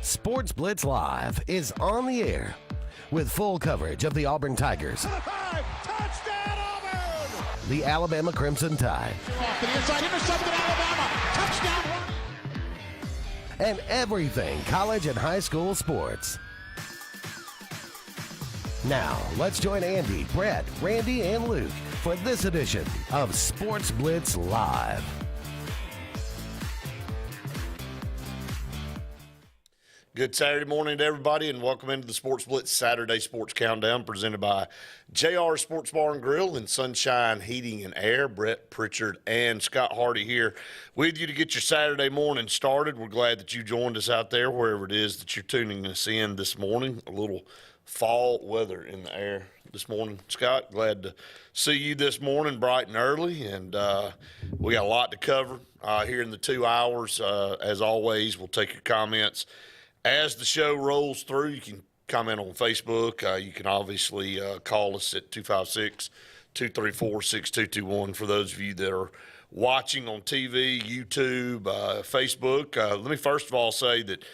Sports Blitz Live is on the air with full coverage of the Auburn Tigers, Touchdown Auburn! the Alabama Crimson Tide, Off to the inside, intercepted Alabama. Touchdown! and everything college and high school sports. Now, let's join Andy, Brett, Randy, and Luke for this edition of Sports Blitz Live. Good Saturday morning to everybody, and welcome into the Sports Blitz Saturday Sports Countdown presented by JR Sports Bar and Grill and Sunshine Heating and Air. Brett Pritchard and Scott Hardy here with you to get your Saturday morning started. We're glad that you joined us out there, wherever it is that you're tuning us in this morning. A little fall weather in the air this morning. Scott, glad to see you this morning bright and early, and we got a lot to cover here in the 2 hours. As always, we'll take your comments as the show rolls through. You can comment on Facebook. You can obviously call us at 256-234-6221 for those of you that are watching on TV, YouTube, Facebook. Let me first of all say that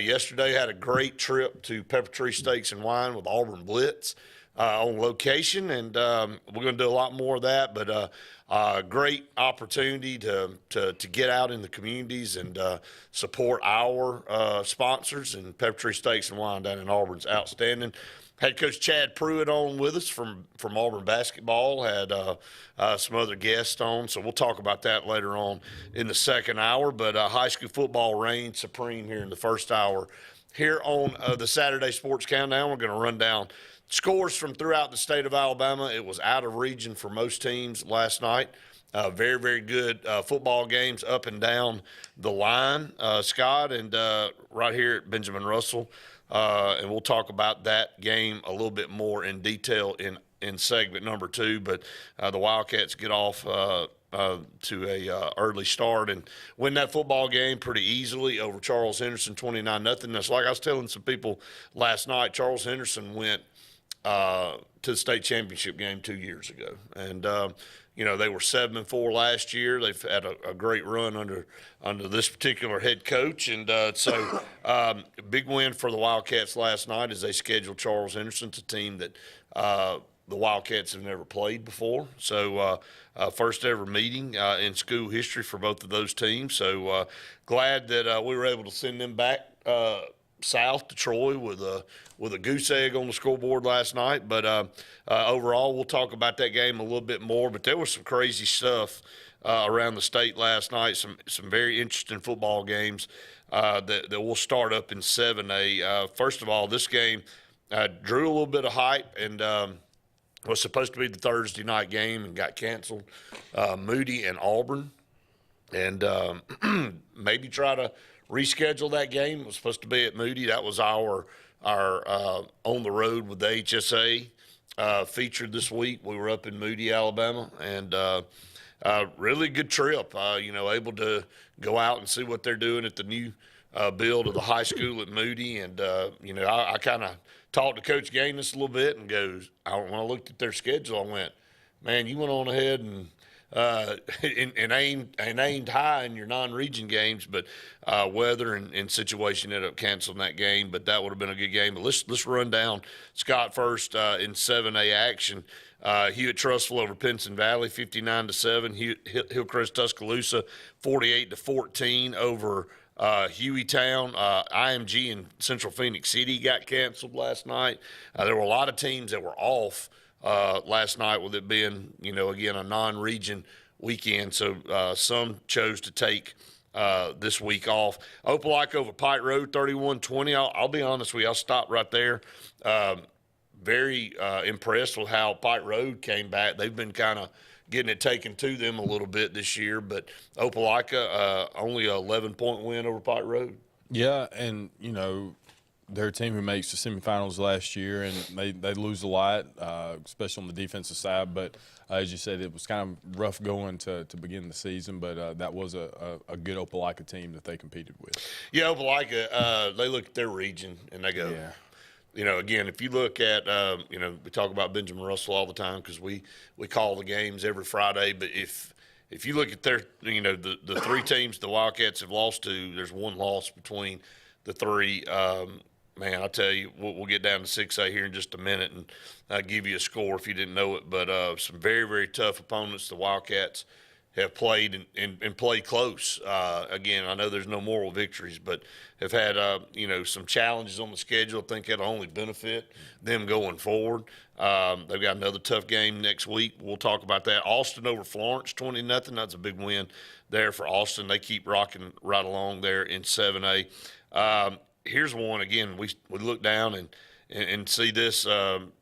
yesterday I had a great trip to Pepper Tree Steaks and Wine with Auburn Blitz on location, and we're going to do a lot more of that, but great opportunity to get out in the communities and support our sponsors, and Pepper Tree Steaks and Wine down in Auburn's outstanding. Had Coach Chad Pruitt on with us from Auburn basketball, had some other guests on, so we'll talk about that later on in the second hour. But high school football reigned supreme here in the first hour. Here on the Saturday Sports Countdown, we're going to run down scores from throughout the state of Alabama. It was out of region for most teams last night. Very, very good football games up and down the line, Scott, and right here at Benjamin Russell. And we'll talk about that game a little bit more in detail in segment number 2. But the Wildcats get off to a early start and win that football game pretty easily over Charles Henderson, 29-0. That's like I was telling some people last night. Charles Henderson went to the state championship game 2 years ago, and they were 7-4 last year. They've had a great run under this particular head coach, and so big win for the Wildcats last night as they scheduled Charles Henderson, a team that the Wildcats have never played before. So first ever meeting in school history for both of those teams. So glad that we were able to send them back south to Troy with a goose egg on the scoreboard last night. But overall, we'll talk about that game a little bit more. But there was some crazy stuff around the state last night, some very interesting football games that will start up in 7A. First of all, this game drew a little bit of hype and was supposed to be the Thursday night game and got canceled. Moody and Auburn, and maybe try to reschedule that game. It was supposed to be at Moody. That was our on the road with the AHSAA featured this week. We were up in Moody, Alabama, and really good trip. Able to go out and see what they're doing at the new build of the high school at Moody. And, I kind of talked to Coach Gaines a little bit and goes, when I looked at their schedule, I went, man, you went on ahead and aimed high in your non-region games, but weather and situation ended up canceling that game. But that would have been a good game. But let's run down Scott first in 7A action. Hewitt-Trussville over Pinson Valley, 59-7. Hillcrest Tuscaloosa, 48-14 over Hueytown. IMG and Central Phoenix City got canceled last night. There were a lot of teams that were off last night, with it being, again, a non-region weekend. So some chose to take this week off. Opelika over Pike Road, 31-20. I'll be honest with you, I'll stop right there. Very impressed with how Pike Road came back. They've been kind of getting it taken to them a little bit this year, but Opelika only an 11-point win over Pike Road. Yeah, and, they're a team who makes the semifinals last year, and they lose a lot, especially on the defensive side. But as you said, it was kind of rough going to begin the season, but that was a good Opelika team that they competed with. Yeah, Opelika, they look at their region, and they go, yeah. Again, if you look at, we talk about Benjamin Russell all the time because we call the games every Friday. But if you look at their, the three teams the Wildcats have lost to, there's one loss between the three. Man, I'll tell you, we'll get down to 6A here in just a minute and I'll give you a score if you didn't know it. But some very, very tough opponents the Wildcats have played and played close. Again, I know there's no moral victories, but have had, some challenges on the schedule. I think that'll only benefit them going forward. They've got another tough game next week. We'll talk about that. Austin over Florence, 20-0. That's a big win there for Austin. They keep rocking right along there in 7A. Here's one, again, we look down and see this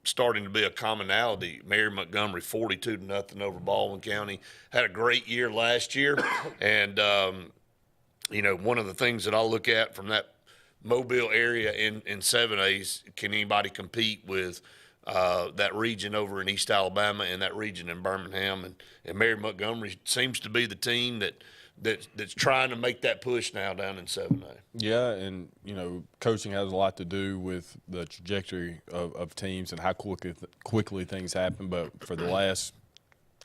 starting to be a commonality. Mary Montgomery, 42-0 over Baldwin County. Had a great year last year. And, one of the things that I'll look at from that Mobile area in 7A is, can anybody compete with that region over in East Alabama and that region in Birmingham? And Mary Montgomery seems to be the team that's trying to make that push now down in 7A. Yeah, and, coaching has a lot to do with the trajectory of teams and how quickly things happen. But for the last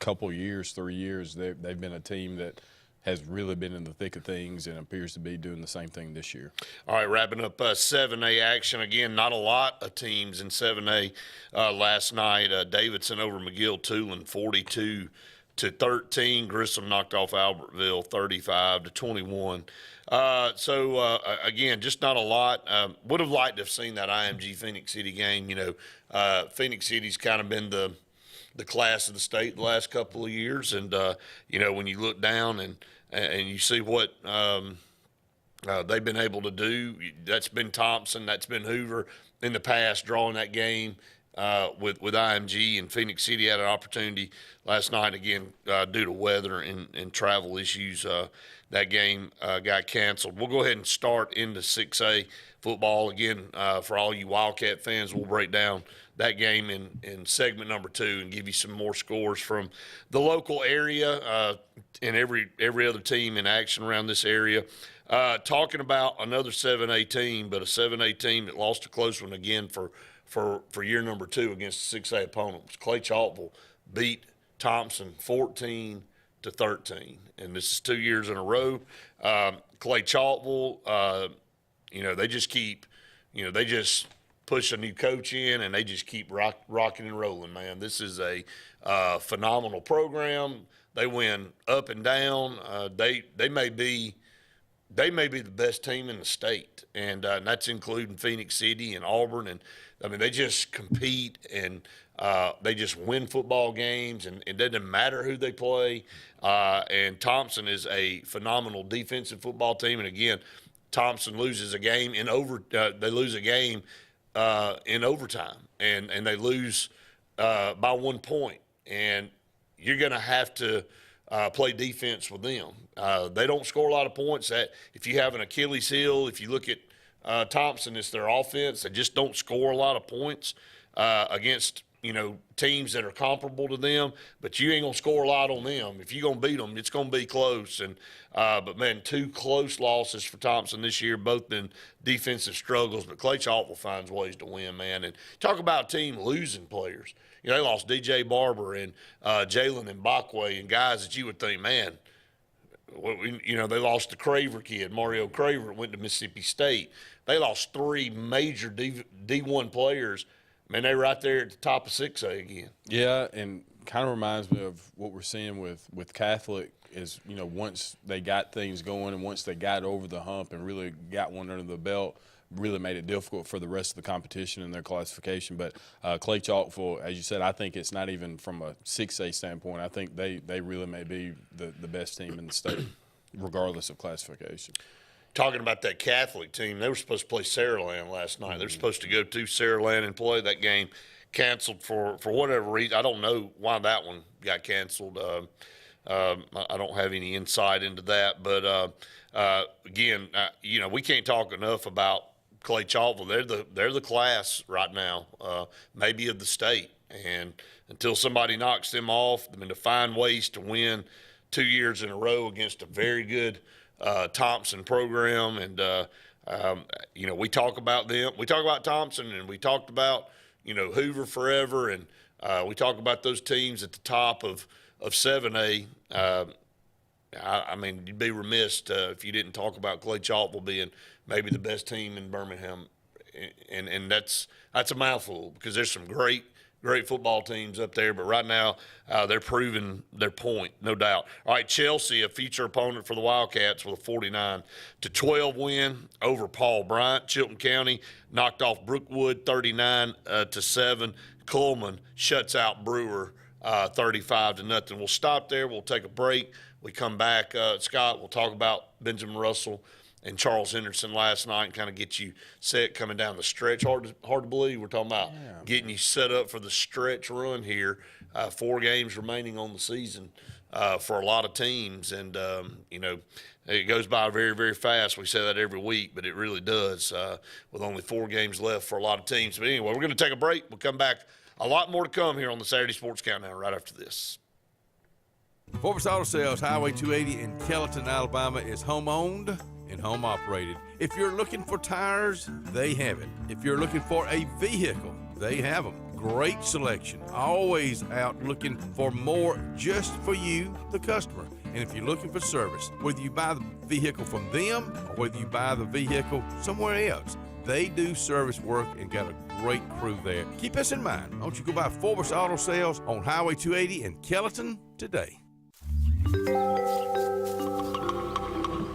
couple of years, 3 years, they've been a team that has really been in the thick of things and appears to be doing the same thing this year. All right, wrapping up 7A action. Again, not a lot of teams in 7A last night. Davidson over McGill-Tulane, 42-13. Grissom knocked off Albertville 35-21. Again, just not a lot. Would have liked to have seen that IMG Phoenix City game. Phoenix City's kind of been the class of the state the last couple of years. And, when you look down and you see what they've been able to do, that's been Thompson, that's been Hoover in the past drawing that game with IMG, and Phoenix City had an opportunity last night, again, due to weather and travel issues. That game got canceled. We'll go ahead and start into 6A football. Again, for all you Wildcat fans, we'll break down that game in segment number 2 and give you some more scores from the local area and every other team in action around this area. Talking about another 7A team, but a 7A team that lost a close one again for year number 2 against a 6A opponent. Clay Chalkville beat Thompson 14-13, and this is 2 years in a row. Clay Chalkville, they just keep, they just push a new coach in, and they just keep rocking and rolling, man. This is a phenomenal program. They win up and down. They may be the best team in the state, and that's including Phoenix City and Auburn. And they just compete and they just win football games, and it doesn't matter who they play. And Thompson is a phenomenal defensive football team. And again, Thompson loses a game they lose a game in overtime, and they lose by 1 point. And you're going to have to play defense with them. They don't score a lot of points. That if you have an Achilles heel, if you look at Thompson, it's their offense. They just don't score a lot of points against teams that are comparable to them. But you ain't gonna score a lot on them. If you're gonna beat them, it's gonna be close. And but man, 2 close losses for Thompson this year, both been defensive struggles. But Clay Chalkville finds ways to win, man. And talk about a team losing players. They lost DJ Barber and Jalen Mbakwe and guys that you would think, man. They lost the Craver kid, Mario Craver, went to Mississippi State. They lost 3 major D1 players. Man, they're right there at the top of 6A again. Yeah, and kind of reminds me of what we're seeing with Catholic is, once they got things going and once they got over the hump and really got one under the belt, really made it difficult for the rest of the competition in their classification. But Clay Chalkville, as you said, I think it's not even from a 6A standpoint. I think they really may be the best team in the state, regardless of classification. Talking about that Catholic team, they were supposed to play Saraland last night. They were supposed to go to Saraland and play that game. Canceled for whatever reason. I don't know why that one got canceled. I don't have any insight into that. But, again, we can't talk enough about Clay Chalkville. They're the class right now, maybe of the state. And until somebody knocks them off, to find ways to win 2 years in a row against a very good Thompson program. And, we talk about them. We talk about Thompson, and we talked about, Hoover forever. And we talk about those teams at the top of 7A. I mean, you'd be remiss if you didn't talk about Clay Chalkville being maybe the best team in Birmingham, and that's a mouthful because there's some great football teams up there, but right now they're proving their point, no doubt. All right, Chelsea, a future opponent for the Wildcats with a 49-12 win over Paul Bryant. Chilton County knocked off Brookwood 39-7. Coleman shuts out Brewer 35-0. We'll stop there. We'll take a break. We come back, Scott, we'll talk about Benjamin Russell and Charles Henderson last night and kind of get you set coming down the stretch. Hard to believe we're talking about getting you set up for the stretch run here. 4 games remaining on the season for a lot of teams. And, it goes by very, very fast. We say that every week, but it really does with only 4 games left for a lot of teams. But anyway, we're going to take a break. We'll come back. A lot more to come here on the Saturday Sports Countdown right after this. Sportz Auto Sales, Highway 280 in Kellyton, Alabama is home-owned and home-operated. If you're looking for tires, they have it. If you're looking for a vehicle, they have them. Great selection. Always out looking for more just for you, the customer. And if you're looking for service, whether you buy the vehicle from them or whether you buy the vehicle somewhere else, they do service work and got a great crew there. Keep us in mind. Don't you go by Sportz Auto Sales on Highway 280 in Kellyton today.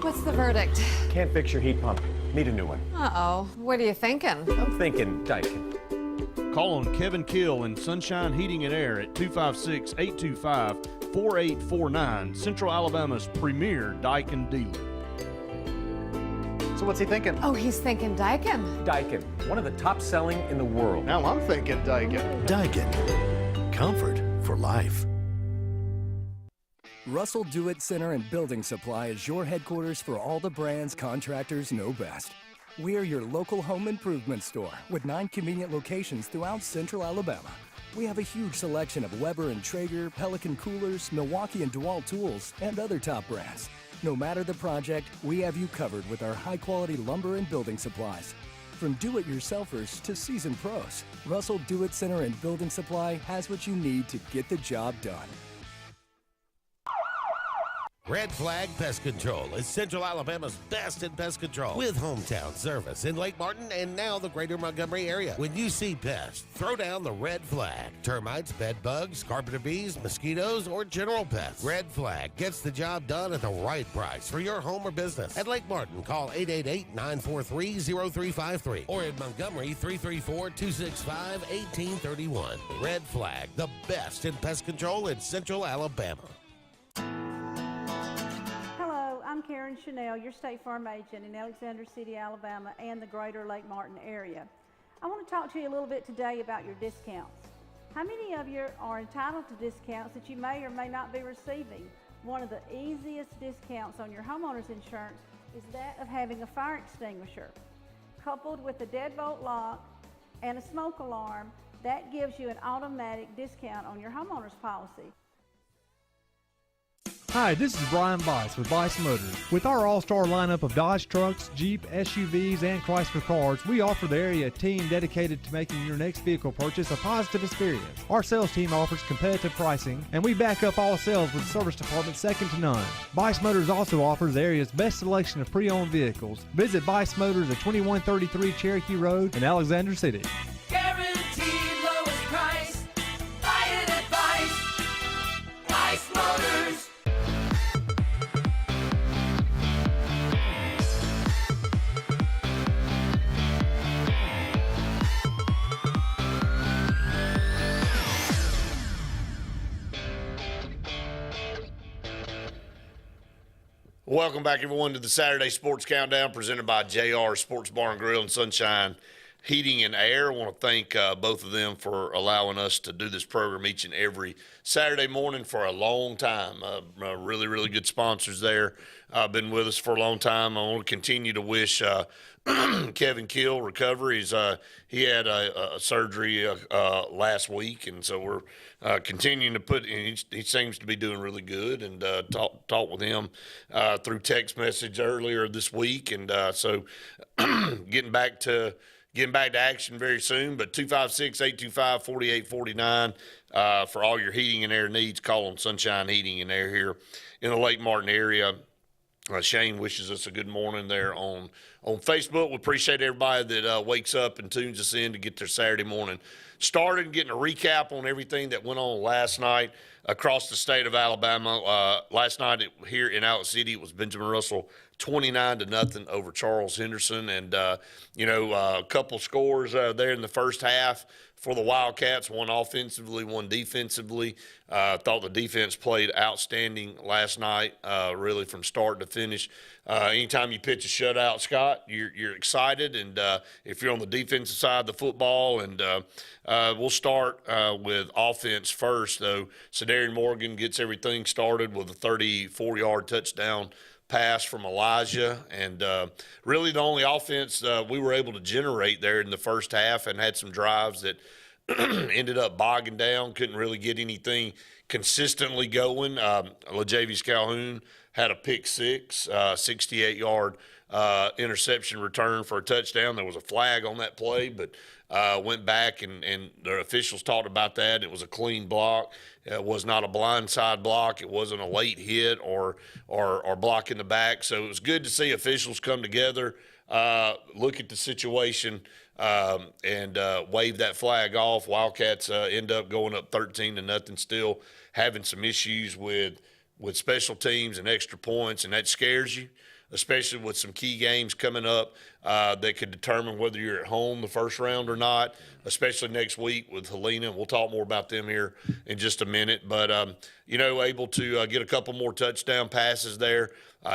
What's the verdict? Can't fix your heat pump. Need a new one. Uh-oh. What are you thinking? I'm thinking Daikin. Call on Kevin Kill and Sunshine Heating and Air at 256-825-4849, Central Alabama's premier Daikin dealer. So what's he thinking? Oh, he's thinking Daikin. Daikin, one of the top selling in the world. Now I'm thinking Daikin. Daikin. Comfort for life. Russell Do-It Center and Building Supply is your headquarters for all the brands contractors know best. We are your local home improvement store with 9 convenient locations throughout Central Alabama. We have a huge selection of Weber and Traeger, Pelican coolers, Milwaukee and DeWalt tools, and other top brands. No matter the project, we have you covered with our high-quality lumber and building supplies. From do-it-yourselfers to seasoned pros, Russell Do-It Center and Building Supply has what you need to get the job done. Red Flag Pest Control is Central Alabama's best in pest control with hometown service in Lake Martin and now the greater Montgomery area. When you see pests, throw down the red flag. Termites, bed bugs, carpenter bees, mosquitoes, or general pests. Red Flag gets the job done at the right price for your home or business. At Lake Martin, call 888-943-0353 or in Montgomery, 334-265-1831. Red Flag, the best in pest control in Central Alabama. I'm Karen Chanel, your State Farm agent in Alexander City, Alabama, and the greater Lake Martin area. I want to talk to you a little bit today about your discounts. How many of you are entitled to discounts that you may or may not be receiving? One of the easiest discounts on your homeowner's insurance is that of having a fire extinguisher. Coupled with a deadbolt lock and a smoke alarm, that gives you an automatic discount on your homeowner's policy. Hi, this is Brian Bice with Bice Motors. With our all-star lineup of Dodge trucks, Jeep, SUVs, and Chrysler cars, we offer the area a team dedicated to making your next vehicle purchase a positive experience. Our sales team offers competitive pricing, and we back up all sales with a service department second to none. Bice Motors also offers the area's best selection of pre-owned vehicles. Visit Bice Motors at 2133 Cherokee Road in Alexander City. Guaranteed lowest price. Buy it at Bice. Bice Motors. Welcome back, everyone, to the Saturday Sports Countdown presented by JR Sports Bar and Grill and Sunshine Heating and Air. I want to thank both of them for allowing us to do this program each and every Saturday morning for a long time. Really, really good sponsors there. Been with us for a long time. I want to continue to wish Kevin Kill recovery. He had a surgery last week, and so we're continuing to put. He seems to be doing really good, and talked with him through text message earlier this week, and so getting back to getting back to action very soon. But 256-825-4849 for all your heating and air needs. Call on Sunshine Heating and Air here in the Lake Martin area. Shane wishes us a good morning there on Facebook. We appreciate everybody that wakes up and tunes us in to get their Saturday morning started and getting a recap on everything that went on last night across the state of Alabama. Last night here in Allen City, it was Benjamin Russell 29-0 over Charles Henderson. And, a couple scores there in the first half for the Wildcats, one offensively, one defensively. Thought the defense played outstanding last night, really from start to finish. Anytime you pitch a shutout, Scott, you're excited. And if you're on the defensive side of the football, and we'll start with offense first, though. Cedarian Morgan gets everything started with a 34-yard touchdown pass from Elijah, and really the only offense we were able to generate there in the first half, and had some drives that ended up bogging down, couldn't really get anything consistently going. LaJavius Calhoun had a pick six, 68-yard interception return for a touchdown. There was a flag on that play, but went back and the officials talked about that. It was a clean block. It was not a blindside block. It wasn't a late hit or block in the back. So it was good to see officials come together, look at the situation, and wave that flag off. Wildcats end up going up 13-0, still having some issues with special teams and extra points, and that scares you, especially with some key games coming up that could determine whether you're at home the first round or not, especially next week with Helena. We'll talk more about them here in just a minute. But, able to get a couple more touchdown passes there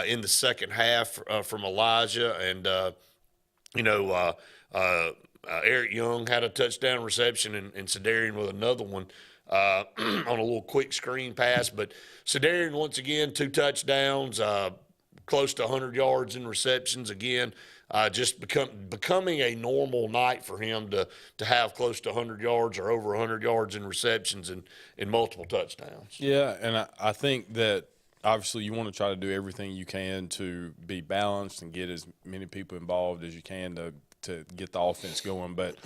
in the second half from Elijah. And, Eric Young had a touchdown reception, and Cedarian with another one on a little quick screen pass. But Cedarian, once again, 2 touchdowns, close to 100 yards in receptions again. Just becoming a normal night for him to have close to 100 yards or over 100 yards in receptions and multiple touchdowns. Yeah, and I think that obviously you want to try to do everything you can to be balanced and get as many people involved as you can to get the offense going. But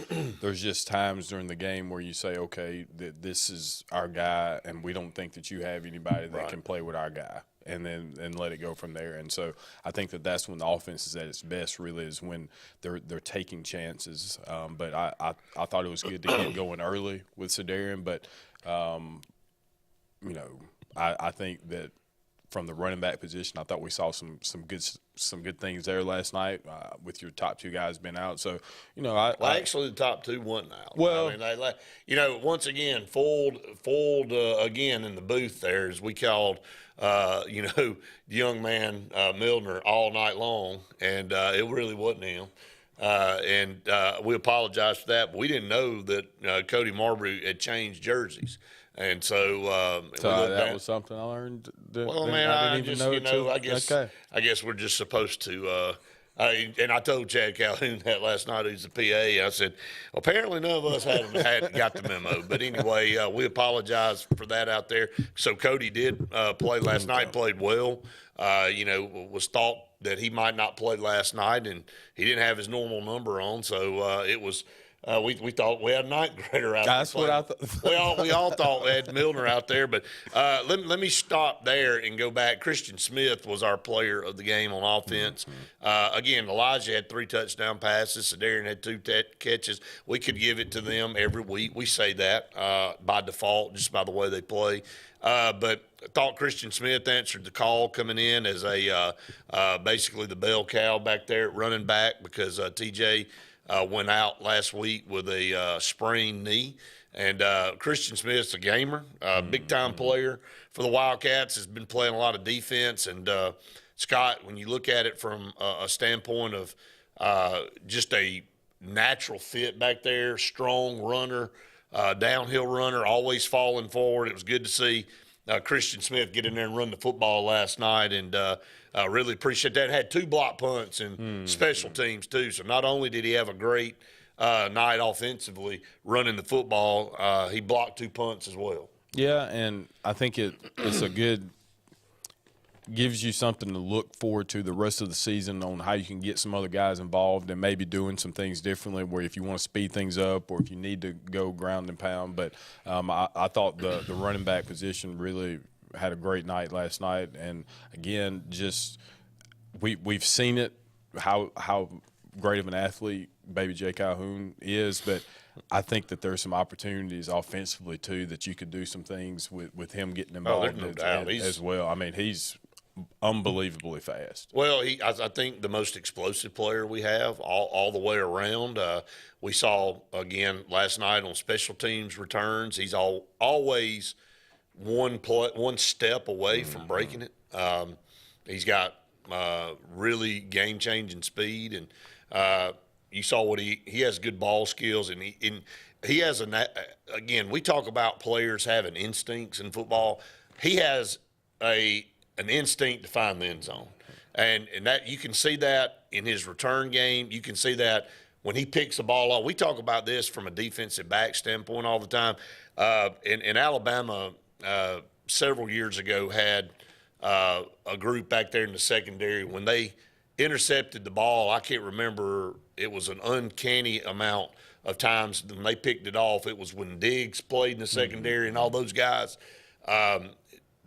there's just times during the game where you say, okay, this is our guy, and we don't think that you have anybody that can play with our guy. And then let it go from there. And so I think that's when the offense is at its best, really, is when they're taking chances. But I thought it was good to get going early with Cedarian. But, I think that from the running back position, I thought we saw some good things there last night with your top 2 guys being out. So, actually the top 2 wasn't out. Well, once again, fooled again in the booth there, as we called – the young man Milner all night long, and it really wasn't him. And we apologize for that, but we didn't know that Cody Marbury had changed jerseys. And so, that was something I learned. I guess we're just supposed to. And I told Chad Calhoun that last night, who's the PA. I said, apparently none of us had got the memo. But anyway, we apologize for that out there. So Cody did play last night, played well. Was thought that he might not play last night, and he didn't have his normal number on. So it was. We thought we had a ninth grader out there. That's what I thought. We all thought we had Milner out there. But let me stop there and go back. Christian Smith was our player of the game on offense. Again, Elijah had 3 touchdown passes. Cedarian had 2 catches. We could give it to them every week. We say that by default, just by the way they play. But I thought Christian Smith answered the call coming in as basically the bell cow back there at running back, because TJ went out last week with a sprained knee. And Christian Smith's a gamer, big-time player for the Wildcats, has been playing a lot of defense. And, Scott, when you look at it from a standpoint of just a natural fit back there, strong runner, downhill runner, always falling forward, it was good to see Christian Smith get in there and run the football last night, and really appreciate that. Had 2 block punts and special teams too. So not only did he have a great night offensively running the football, he blocked 2 punts as well. Yeah, and I think it's a good gives you something to look forward to the rest of the season on how you can get some other guys involved and maybe doing some things differently, where if you want to speed things up or if you need to go ground and pound. But I thought the running back position really had a great night last night. And, again, just we've seen it, how great of an athlete Baby J. Calhoun is, but I think that there's some opportunities offensively too that you could do some things with him getting involved as well. I mean, he's unbelievably fast. Well, I think the most explosive player we have all the way around. We saw again last night on special teams returns. He's always one step away from breaking it. He's got really game-changing speed, and you saw what he has good ball skills, and he has again, we talk about players having instincts in football. He has an instinct to find the end zone, and that you can see that in his return game. You can see that when he picks the ball off. We talk about this from a defensive back standpoint all the time. In Alabama, several years ago, had a group back there in the secondary. When they intercepted the ball, I can't remember, it was an uncanny amount of times when they picked it off. It was when Diggs played in the secondary and all those guys.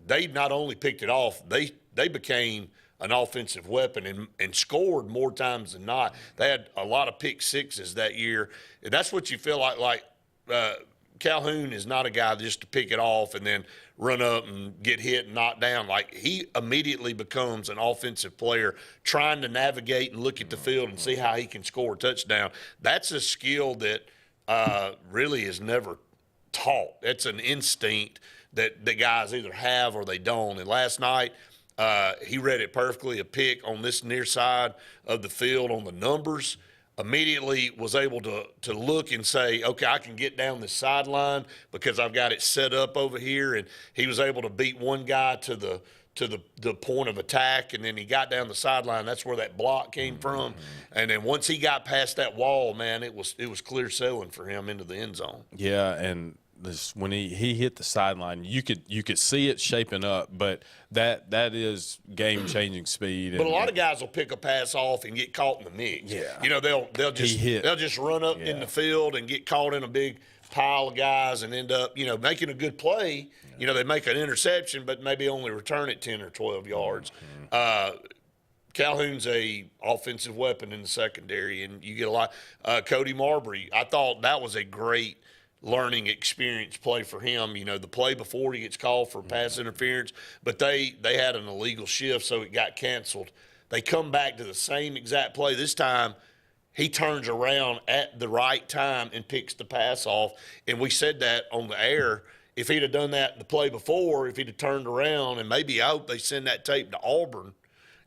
They not only picked it off, they became an offensive weapon and scored more times than not. They had a lot of pick sixes that year. And that's what you feel like Calhoun is not a guy just to pick it off and then run up and get hit and knocked down. Like, he immediately becomes an offensive player trying to navigate and look at the field and see how he can score a touchdown. That's a skill that really is never taught. It's an instinct that the guys either have or they don't. And last night, he read it perfectly, a pick on this near side of the field on the numbers. Immediately was able to look and say, okay, I can get down this sideline because I've got it set up over here. And he was able to beat one guy to the point of attack, and then he got down the sideline. That's where that block came from. And then once he got past that wall, man, it was clear sailing for him into the end zone. Yeah, and when he hit the sideline, you could see it shaping up, but that is game-changing speed. But a lot of guys will pick a pass off and get caught in the mix. Yeah, you know, they'll just run up in the field and get caught in a big pile of guys and end up, you know, making a good play. Yeah. You know, they make an interception, but maybe only return it 10 or 12 yards. Calhoun's a offensive weapon in the secondary, and you get a lot. Cody Marbury, I thought that was a great learning experience play for him. You know, the play before he gets called for pass interference, but they had an illegal shift, so it got canceled. They come back to the same exact play. This time he turns around at the right time and picks the pass off, and we said that on the air. If he'd have done that the play before, if he'd have turned around, and maybe I hope they send that tape to Auburn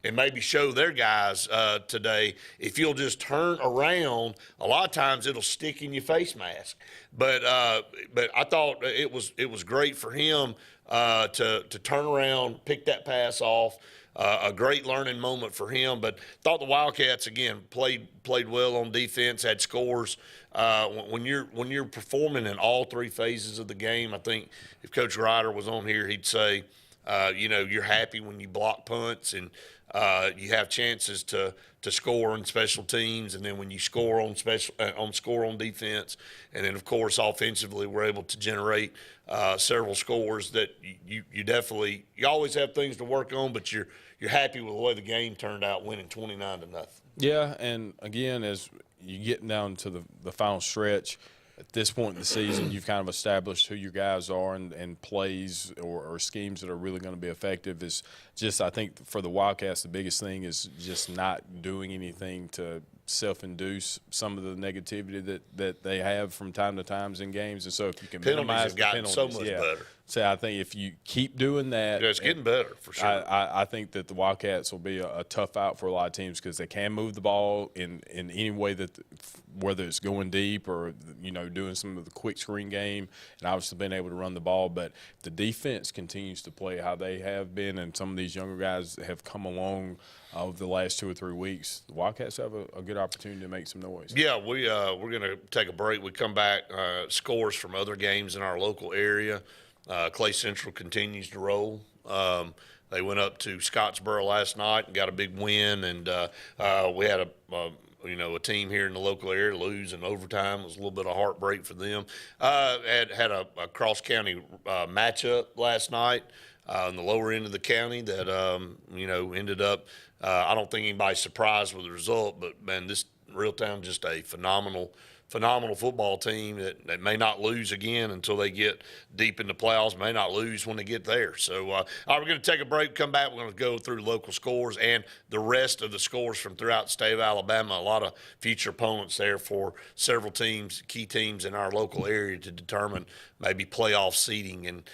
and maybe show their guys today, if you'll just turn around, a lot of times it'll stick in your face mask. But I thought it was great for him to turn around, pick that pass off. A great learning moment for him. But thought the Wildcats again played well on defense, had scores. When you're performing in all three phases of the game, I think if Coach Ryder was on here, he'd say, you know, you're happy when you block punts and you have chances to score on special teams, and then when you score on on defense, and then of course offensively we're able to generate several scores that you definitely, you always have things to work on, but you're happy with the way the game turned out, winning 29-0. Yeah, and again, as you get down to the final stretch, at this point in the season, you've kind of established who your guys are and plays or schemes that are really going to be effective. Is just, I think, for the Wildcats, the biggest thing is just not doing anything to self-induce some of the negativity that they have from time to time in games. And so if you can minimize the penalties, so much better. So I think if you keep doing that, yeah, it's getting better for sure. I think that the Wildcats will be a tough out for a lot of teams because they can move the ball in any way that, whether it's going deep or, you know, doing some of the quick screen game, and obviously being able to run the ball. But if the defense continues to play how they have been, and some of these younger guys have come along over the last 2 or 3 weeks, the Wildcats have a good opportunity to make some noise. Yeah, we're going to take a break. We come back, scores from other games in our local area. Clay Central continues to roll. They went up to Scottsboro last night and got a big win, and we had a team here in the local area lose in overtime. It was a little bit of heartbreak for them. Had a cross-county matchup last night in the lower end of the county that, ended up I don't think anybody's surprised with the result, but, man, this Reeltown just a phenomenal football team that may not lose again until they get deep in the playoffs, may not lose when they get there. So, all right, we're going to take a break, come back. We're going to go through local scores and the rest of the scores from throughout the state of Alabama. A lot of future opponents there for several teams, key teams in our local area to determine maybe playoff seeding and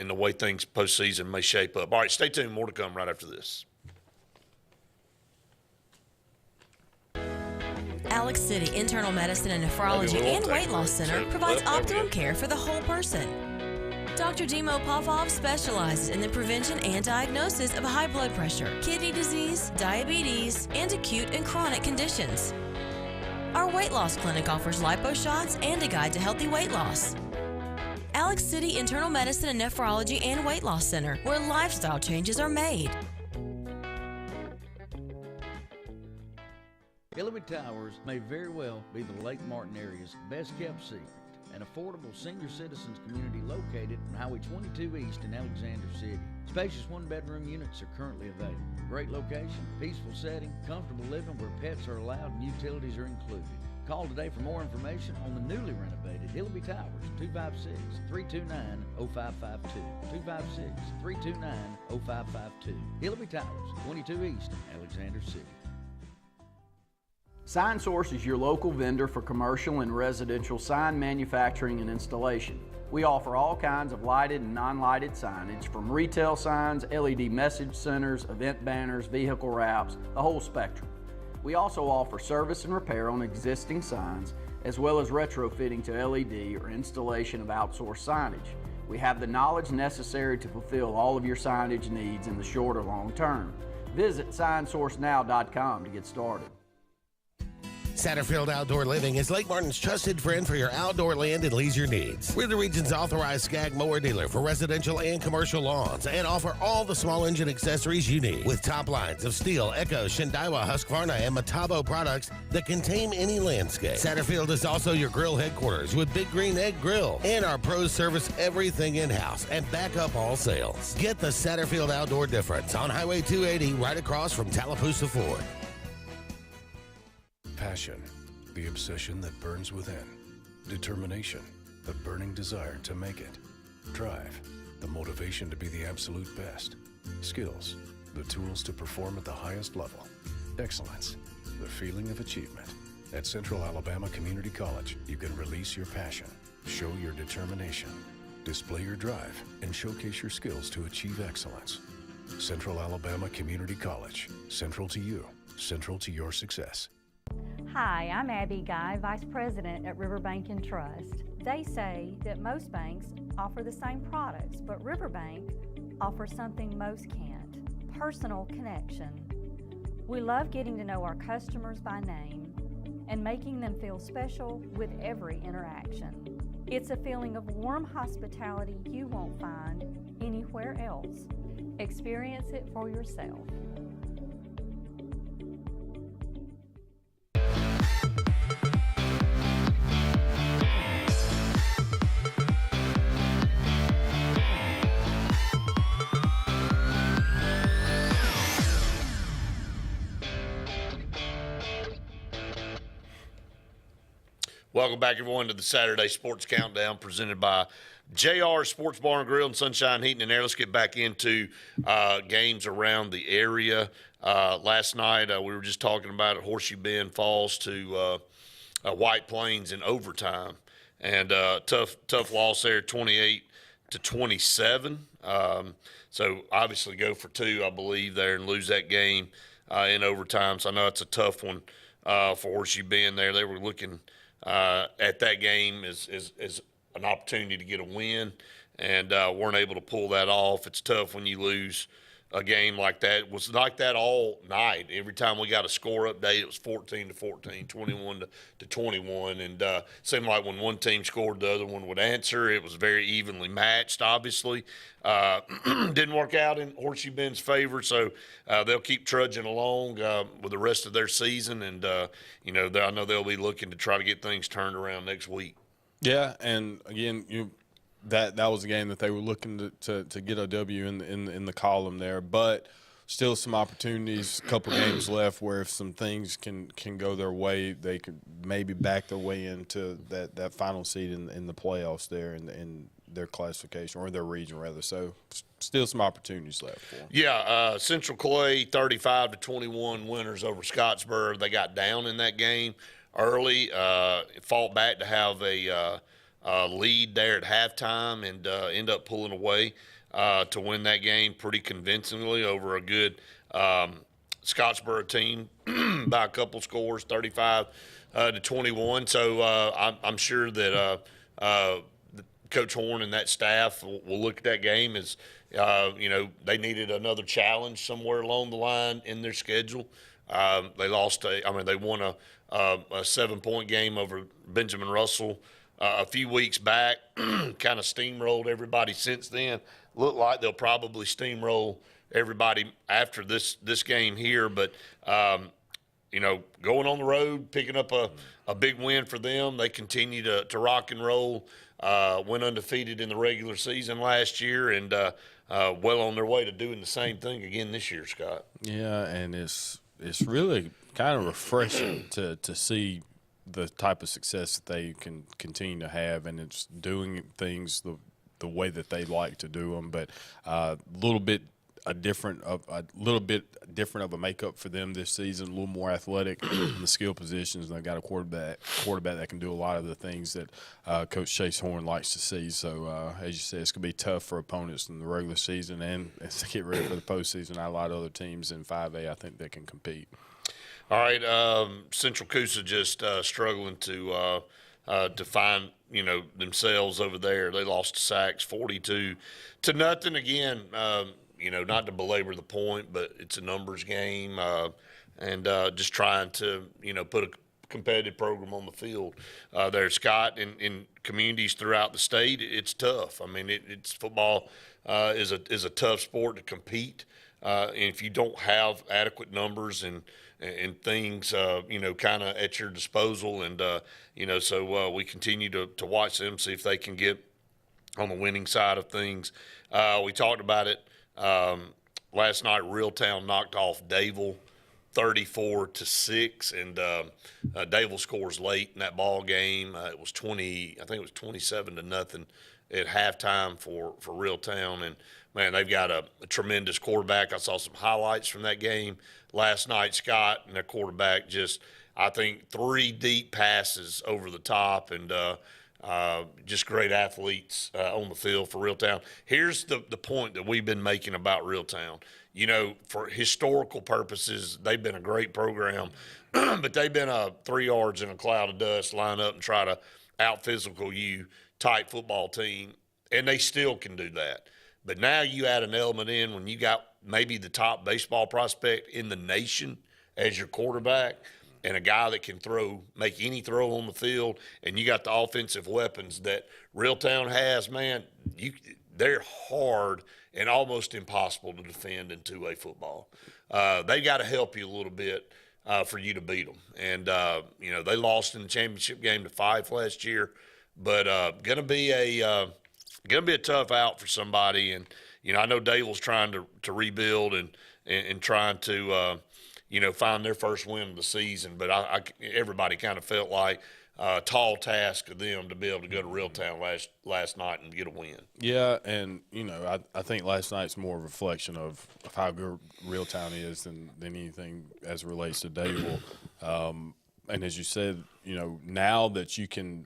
the way things postseason may shape up. All right, stay tuned. More to come right after this. Alex City Internal Medicine and Nephrology and Weight Loss Center provides optimum care for the whole person. Dr. Dimo Popov specializes in the prevention and diagnosis of high blood pressure, kidney disease, diabetes, and acute and chronic conditions. Our weight loss clinic offers lipo shots and a guide to healthy weight loss. Alex City Internal Medicine and Nephrology and Weight Loss Center, where lifestyle changes are made. Hillary Towers may very well be the Lake Martin area's best kept secret. An affordable senior citizens community located on Highway 22 East in Alexander City. Spacious one-bedroom units are currently available. Great location, peaceful setting, comfortable living where pets are allowed and utilities are included. Call today for more information on the newly renovated Hillary Towers, 256-329-0552. 256-329-0552. Hillary Towers, 22 East, Alexander City. Sign Source is your local vendor for commercial and residential sign manufacturing and installation. We offer all kinds of lighted and non-lighted signage, from retail signs, LED message centers, event banners, vehicle wraps, the whole spectrum. We also offer service and repair on existing signs, as well as retrofitting to LED or installation of outsourced signage. We have the knowledge necessary to fulfill all of your signage needs in the short or long term. Visit signsourcenow.com to get started. Satterfield Outdoor Living is Lake Martin's trusted friend for your outdoor land and leisure needs. We're the region's authorized Skag mower dealer for residential and commercial lawns and offer all the small engine accessories you need with top lines of Steel, Echo, Shindaiwa, Husqvarna, and Metabo products that can tame any landscape. Satterfield is also your grill headquarters with Big Green Egg Grill, and our pros service everything in-house and back up all sales. Get the Satterfield Outdoor difference on Highway 280 right across from Tallapoosa Ford. Passion, the obsession that burns within. Determination, the burning desire to make it. Drive, the motivation to be the absolute best. Skills, the tools to perform at the highest level. Excellence, the feeling of achievement. At Central Alabama Community College, you can release your passion, show your determination, display your drive, and showcase your skills to achieve excellence. Central Alabama Community College, central to you, central to your success. Hi, I'm Abby Guy, Vice President at Riverbank & Trust. They say that most banks offer the same products, but Riverbank offers something most can't: personal connection. We love getting to know our customers by name and making them feel special with every interaction. It's a feeling of warm hospitality you won't find anywhere else. Experience it for yourself. Welcome back, everyone, to the Saturday Sports Countdown presented by JR Sports Bar and Grill and Sunshine Heating and Air. Let's get back into games around the area. Last night, we were just talking about it. Horseshoe Bend falls to White Plains in overtime. And tough loss there, 28-27. So, obviously, go for two, I believe, there and lose that game in overtime. So, I know it's a tough one for Horseshoe Bend there. They were looking at that game as an opportunity to get a win and weren't able to pull that off. It's tough when you lose a game like that. It was like that all night. Every time we got a score update, it was 14-14, 21-21, and seemed like when one team scored, the other one would answer. It was very evenly matched, obviously. Didn't work out in Horseshoe Bend's favor, so they'll keep trudging along with the rest of their season, and I know they'll be looking to try to get things turned around next week. Yeah, and again, that was a game that they were looking to get a W in the column there, but still some opportunities, a couple games left where if some things can go their way, they could maybe back their way into that final seed in the playoffs there in their classification, or their region rather. So still some opportunities left for them. Yeah, Central Clay 35-21 winners over Scottsboro. They got down in that game early, fought back to have a lead there at halftime, and end up pulling away to win that game pretty convincingly over a good Scottsboro team by a couple scores, 35-21. So I'm sure that Coach Horn and that staff will look at that game as they needed another challenge somewhere along the line in their schedule. They won a 7-point game over Benjamin Russell a few weeks back. Kind of steamrolled everybody since then. Look like they'll probably steamroll everybody after this game here, but going on the road, picking up a big win for them. They continue to rock and roll. Went undefeated in the regular season last year, and well on their way to doing the same thing again this year, Scott. Yeah, and it's really kind of refreshing to see the type of success that they can continue to have, and it's doing things the way that they like to do them, but a little bit different of a makeup for them this season, a little more athletic in the skill positions, and they've got a quarterback that can do a lot of the things that Coach Chase Horn likes to see. So as you said, it's going to be tough for opponents in the regular season, and as they get ready for the postseason, a lot of other teams in 5A I think they can compete. All right, Central Coosa just struggling to find themselves over there. They lost to Sachs 42-0. Again, not to belabor the point, but it's a numbers game, and just trying to put a competitive program on the field there, Scott. In communities throughout the state, it's tough. I mean, it's football is a tough sport to compete, and if you don't have adequate numbers and things, kind of at your disposal. And, so we continue to watch them, see if they can get on the winning side of things. We talked about it last night. Reeltown knocked off Dayville 34-6, and Dayville scores late in that ball game. It was 27-0 at halftime for Reeltown. And, man, they've got a tremendous quarterback. I saw some highlights from that game last night, Scott, and their quarterback just, I think, 3 deep passes over the top, and just great athletes on the field for Reeltown. Here's the point that we've been making about Reeltown. For historical purposes, they've been a great program, but they've been a 3 yards in a cloud of dust, line up and try to out-physical you type football team, and they still can do that. But now you add an element in when you got maybe the top baseball prospect in the nation as your quarterback, and a guy that can make any throw on the field, and you got the offensive weapons that Reeltown has, man, they're hard and almost impossible to defend in 2A football. They got to help you a little bit for you to beat them. And, they lost in the championship game to Fife last year, but going to be a tough out for somebody. And, I know Dayville's trying to rebuild and trying to, find their first win of the season. But everybody kind of felt like a tall task of them to be able to go to Reeltown last night and get a win. Yeah, and, I think last night's more a reflection of how good Reeltown is than anything as it relates to Dayville. And as you said, now that you can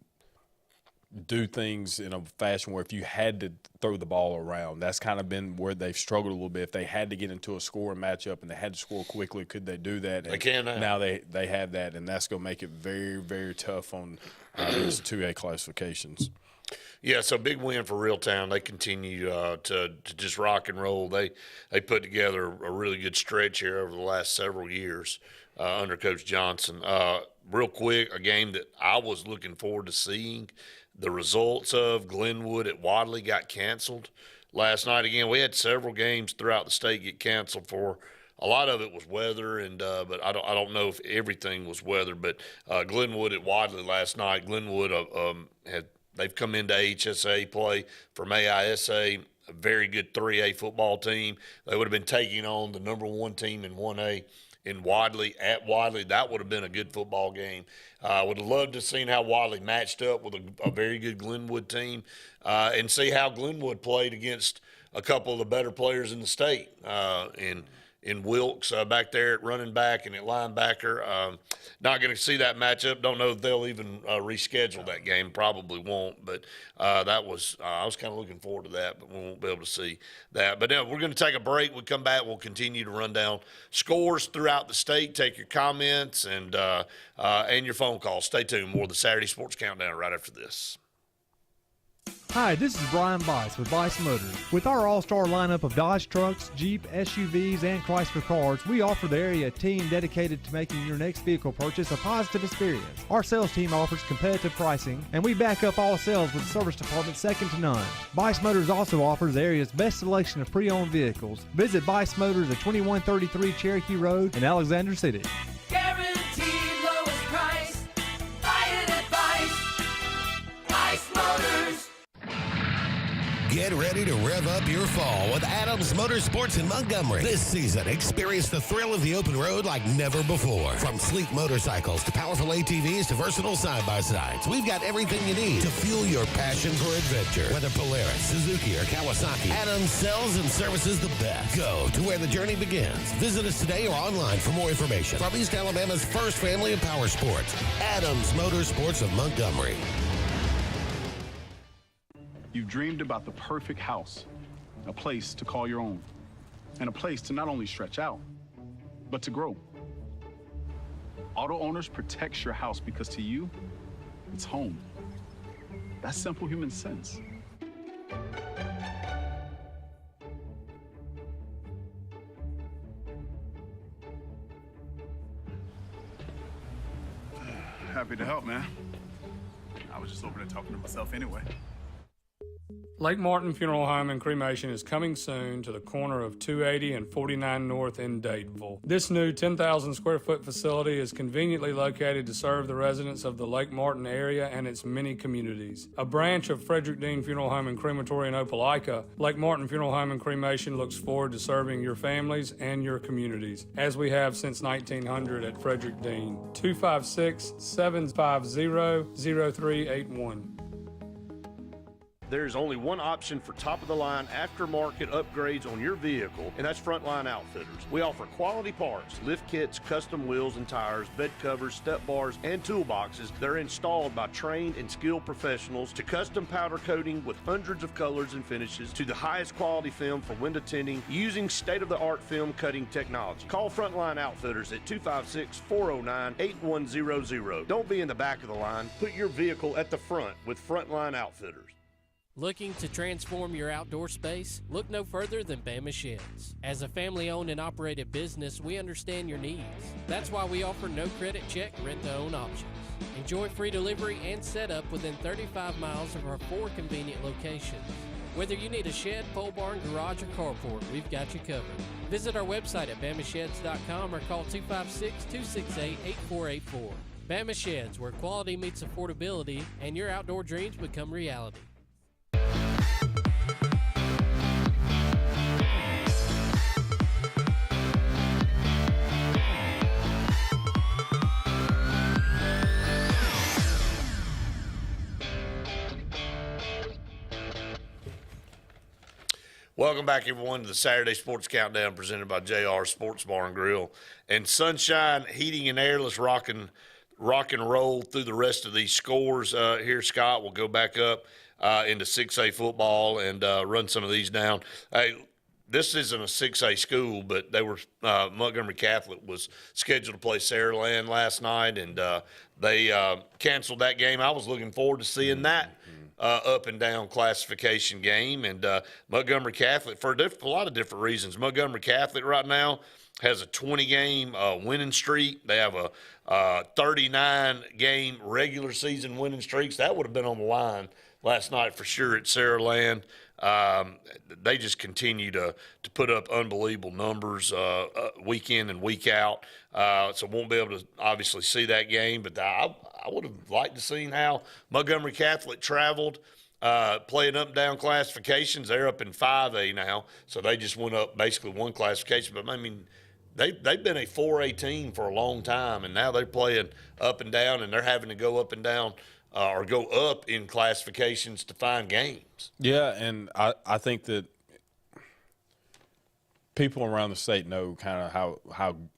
do things in a fashion where if you had to throw the ball around, that's kind of been where they've struggled a little bit. If they had to get into a scoring matchup and they had to score quickly, could they do that? They can now. Now they have that, and that's going to make it very, very tough on these 2A classifications. Yeah, so big win for Reeltown. They continue to just rock and roll. They put together a really good stretch here over the last several years under Coach Johnson. Real quick, a game that I was looking forward to seeing the results of. Glenwood at Wadley got canceled last night. Again, we had several games throughout the state get canceled for. A lot of it was weather, and but I don't know if everything was weather. But Glenwood at Wadley last night. Glenwood they've come into AHSAA play from AHSAA, a very good 3A football team. They would have been taking on the number 1 team in 1A in Wadley at Wadley. That would have been a good football game. I would have loved to have seen how Wadley matched up with a very good Glenwood team and see how Glenwood played against a couple of the better players in the state in Wilkes back there at running back and at linebacker. Not going to see that matchup. Don't know if they'll even reschedule that game. Probably won't. But I was kind of looking forward to that, but we won't be able to see that. But we're going to take a break. We'll come back. We'll continue to run down scores throughout the state, take your comments and your phone calls. Stay tuned. More of the Saturday Sports Countdown right after this. Hi, this is Brian Bice with Bice Motors. With our all-star lineup of Dodge trucks, Jeep, SUVs, and Chrysler cars, we offer the area team dedicated to making your next vehicle purchase a positive experience. Our sales team offers competitive pricing, and we back up all sales with a service department second to none. Bice Motors also offers the area's best selection of pre-owned vehicles. Visit Bice Motors at 2133 Cherokee Road in Alexander City. Guaranteed lowest price. Buy it at Bice Motors. Get ready to rev up your fall with Adams Motorsports in Montgomery. This season, experience the thrill of the open road like never before. From sleek motorcycles to powerful ATVs to versatile side-by-sides, we've got everything you need to fuel your passion for adventure. Whether Polaris, Suzuki, or Kawasaki, Adams sells and services the best. Go to where the journey begins. Visit us today or online for more information. From East Alabama's first family of power sports, Adams Motorsports of Montgomery. You've dreamed about the perfect house, a place to call your own, and a place to not only stretch out, but to grow. Auto Owners protects your house because to you, it's home. That's simple human sense. Happy to help, man. I was just over there talking to myself anyway. Lake Martin Funeral Home and Cremation is coming soon to the corner of 280 and 49 North in Dadeville. This new 10,000 square foot facility is conveniently located to serve the residents of the Lake Martin area and its many communities. A branch of Frederick Dean Funeral Home and Crematory in Opelika, Lake Martin Funeral Home and Cremation looks forward to serving your families and your communities, as we have since 1900 at Frederick Dean. 256-750-0381. There's only one option for top-of-the-line aftermarket upgrades on your vehicle, and that's Frontline Outfitters. We offer quality parts, lift kits, custom wheels and tires, bed covers, step bars, and toolboxes that are installed by trained and skilled professionals, to custom powder coating with hundreds of colors and finishes, to the highest quality film for window tinting using state-of-the-art film cutting technology. Call Frontline Outfitters at 256-409-8100. Don't be in the back of the line. Put your vehicle at the front with Frontline Outfitters. Looking to transform your outdoor space? Look no further than Bama Sheds. As a family-owned and operated business, we understand your needs. That's why we offer no credit check, rent-to-own options. Enjoy free delivery and setup within 35 miles of our 4 convenient locations. Whether you need a shed, pole barn, garage, or carport, we've got you covered. Visit our website at bamasheds.com or call 256-268-8484. Bama Sheds, where quality meets affordability and your outdoor dreams become reality. Welcome back, everyone, to the Saturday Sports Countdown presented by JR Sports Bar and Grill. And Sunshine Heating and Air, let's rock and roll through the rest of these scores here. Scott, we'll go back up into 6A football and run some of these down. Hey, this isn't a 6A school, but they were Montgomery Catholic was scheduled to play Saraland last night, and they canceled that game. I was looking forward to seeing that up and down classification game, and Montgomery Catholic for a lot of different reasons. Montgomery Catholic right now has a 20-game winning streak. They have a 39-game regular season winning streaks. That would have been on the line last night for sure at Saraland. They just continue to put up unbelievable numbers week in and week out. So won't be able to obviously see that game, but I would have liked to see how Montgomery Catholic traveled, playing up and down classifications. They're up in 5A now, so they just went up basically one classification. But, I mean, they've been a 4A team for a long time, and now they're playing up and down, and they're having to go up and down or go up in classifications to find games. Yeah, and I think that people around the state know kind of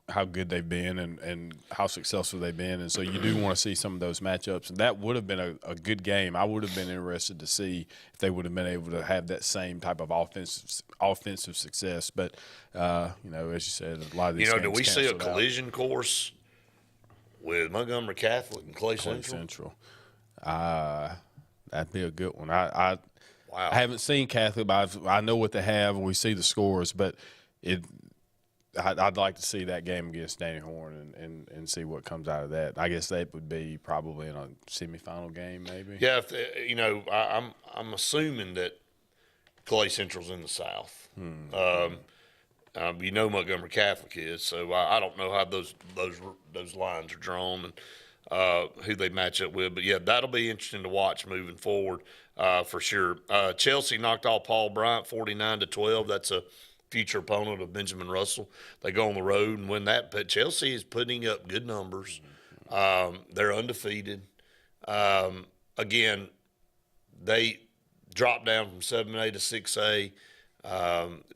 how good they've been and how successful they've been, and so you do want to see some of those matchups. And that would have been a good game. I would have been interested to see if they would have been able to have that same type of offensive success. But as you said, a lot of these games do we see a canceled collision course with Montgomery Catholic and Clay Central? That'd be a good one. I haven't seen Catholic, but I know what they have, and we see the scores. But I'd like to see that game against Danny Horn and see what comes out of that. I guess that would be probably in a semifinal game, maybe. Yeah, I'm assuming that Clay Central's in the South. Montgomery Catholic is, so I don't know how those lines are drawn and who they match up with. But, yeah, that'll be interesting to watch moving forward for sure. Chelsea knocked off Paul Bryant 49-12. That's a future opponent of Benjamin Russell. They go on the road and win that. But Chelsea is putting up good numbers. They're undefeated. Again, they dropped down from 7A to 6A.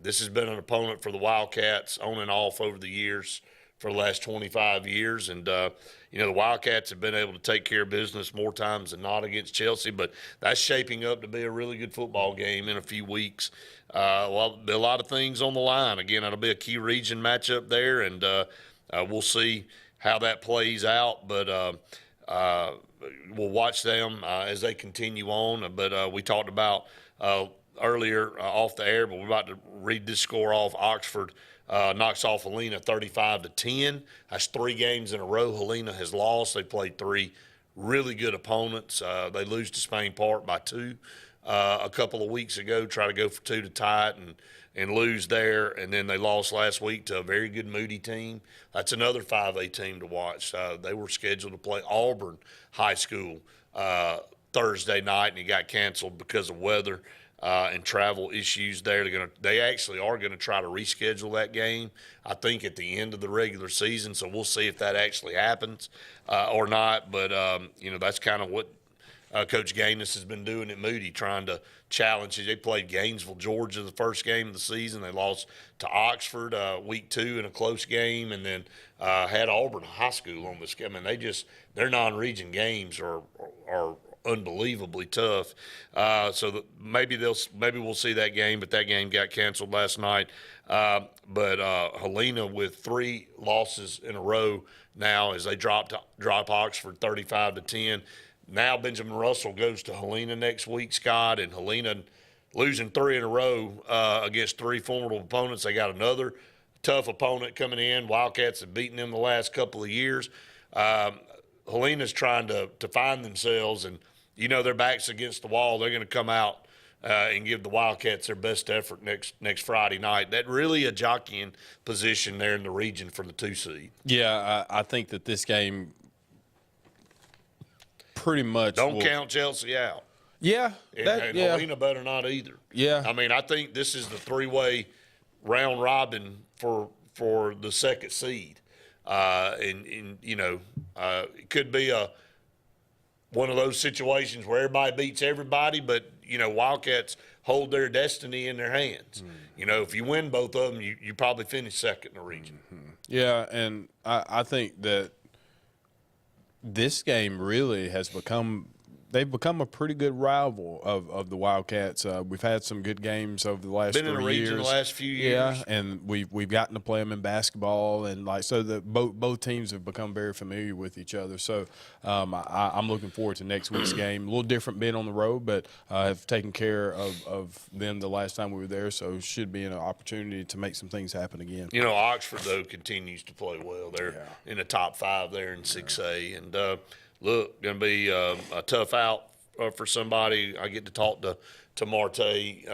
This has been an opponent for the Wildcats on and off over the years for the last 25 years. And, the Wildcats have been able to take care of business more times than not against Chelsea, but that's shaping up to be a really good football game in a few weeks. There'll be a lot of things on the line. Again, it'll be a key region matchup there, and we'll see how that plays out. But we'll watch them as they continue on. But we talked about earlier off the air, but we're about to read this score off. Oxford knocks off Helena 35-10. That's 3 games in a row Helena has lost. They played 3 really good opponents. They lose to Spain Park by 2 a couple of weeks ago, try to go for 2 to tie it and lose there. And then they lost last week to a very good Moody team. That's another 5A team to watch. They were scheduled to play Auburn High School Thursday night, and it got canceled because of weather and travel issues there. They actually are going to try to reschedule that game, I think, at the end of the regular season. So we'll see if that actually happens or not. But, that's kind of what Coach Gaines has been doing at Moody, trying to challenge. They played Gainesville, Georgia, the first game of the season. They lost to Oxford week 2 in a close game, and then had Auburn High School on this game. I mean, their non-region games are unbelievably tough. So maybe we'll see that game, but that game got canceled last night. But Helena with 3 losses in a row now as they drop Oxford 35-10. Now Benjamin Russell goes to Helena next week, Scott, and Helena losing 3 in a row against 3 formidable opponents. They got another tough opponent coming in. Wildcats have beaten them the last couple of years. Helena's trying to find themselves, and their back's against the wall. They're going to come out and give the Wildcats their best effort next Friday night. That really a jockeying position there in the region for the 2 seed. Yeah, I think that this game pretty much don't count Chelsea out. Yeah, and Helena better not either. Yeah, I mean, I think this is the 3-way round robin for the 2nd seed, it could be one of those situations where everybody beats everybody, but Wildcats hold their destiny in their hands. If you win both of them, you probably finish 2nd in the region. Yeah, and I think that this game really has become they've become a pretty good rival of the Wildcats. We've had some good games over the last 3 years. Been in the region the last few years. Yeah, and we've gotten to play them in basketball, and so both teams have become very familiar with each other. So I'm looking forward to next week's game. A little different being on the road, but have taken care of them the last time we were there, so should be an opportunity to make some things happen again. You know, Oxford, though, continues to play well. They're in the top 5 there in 6A. And, look, going to be a tough out for somebody. I get to talk to Marte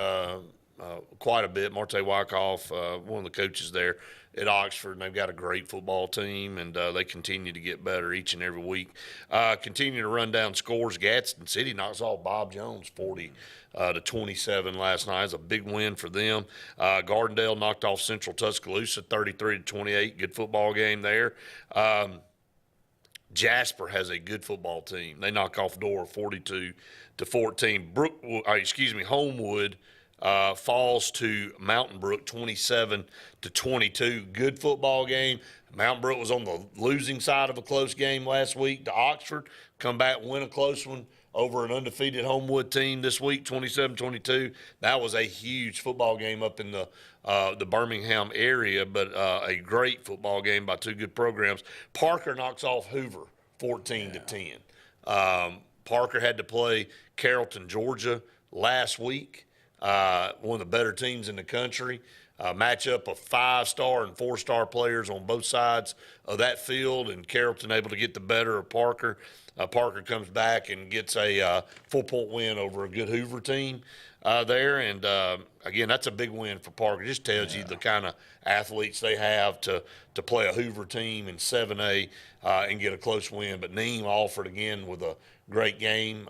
quite a bit. Marte Wyckoff, one of the coaches there at Oxford, and they've got a great football team, and they continue to get better each and every week. Continue to run down scores. Gadsden City knocks off Bob Jones 40-27 last night. It's a big win for them. Gardendale knocked off Central Tuscaloosa 33-28. Good football game there. Jasper has a good football team. They knock off Dora 42-14. Homewood falls to Mountain Brook 27-22. Good football game. Mountain Brook was on the losing side of a close game last week to Oxford. Come back, win a close one over an undefeated Homewood team this week, 27-22. That was a huge football game up in the Birmingham area, but a great football game by 2 good programs. Parker knocks off Hoover 14-10. Parker had to play Carrollton, Georgia last week, one of the better teams in the country. Matchup of 5-star and 4-star players on both sides of that field, and Carrollton able to get the better of Parker. Parker comes back and gets a 4-point win over a good Hoover team there. And, again, that's a big win for Parker. Just tells you the kind of athletes they have to play a Hoover team in 7A and get a close win. But Neem offered again with a great game.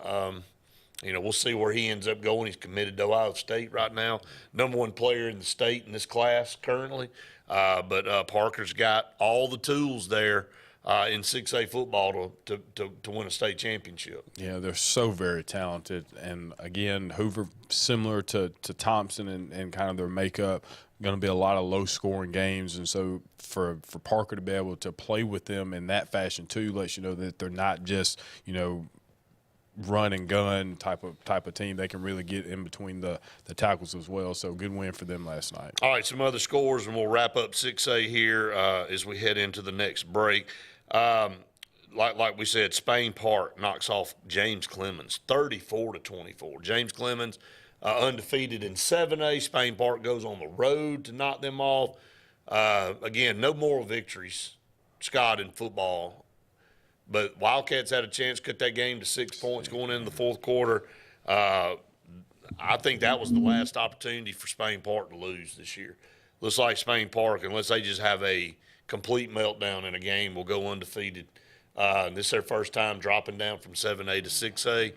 We'll see where he ends up going. He's committed to Ohio State right now. Number 1 player in the state in this class currently. But Parker's got all the tools there in 6A football to win a state championship. Yeah, they're so very talented. And, again, Hoover, similar to Thompson and kind of their makeup, going to be a lot of low-scoring games. And so for Parker to be able to play with them in that fashion too lets you know that they're not just, run and gun type of team. They can really get in between the tackles as well. So good win for them last night. All right, some other scores, and we'll wrap up 6A here as we head into the next break. Like we said, Spain Park knocks off James Clemens 34-24. James Clemens undefeated in 7A. Spain Park goes on the road to knock them off. Again, no moral victories, Scott, in football. But Wildcats had a chance to cut that game to 6 points going into the fourth quarter. I think that was the last opportunity for Spain Park to lose this year. Looks like Spain Park, unless they just have a complete meltdown in a game, will go undefeated. This is their first time dropping down from 7A to 6A.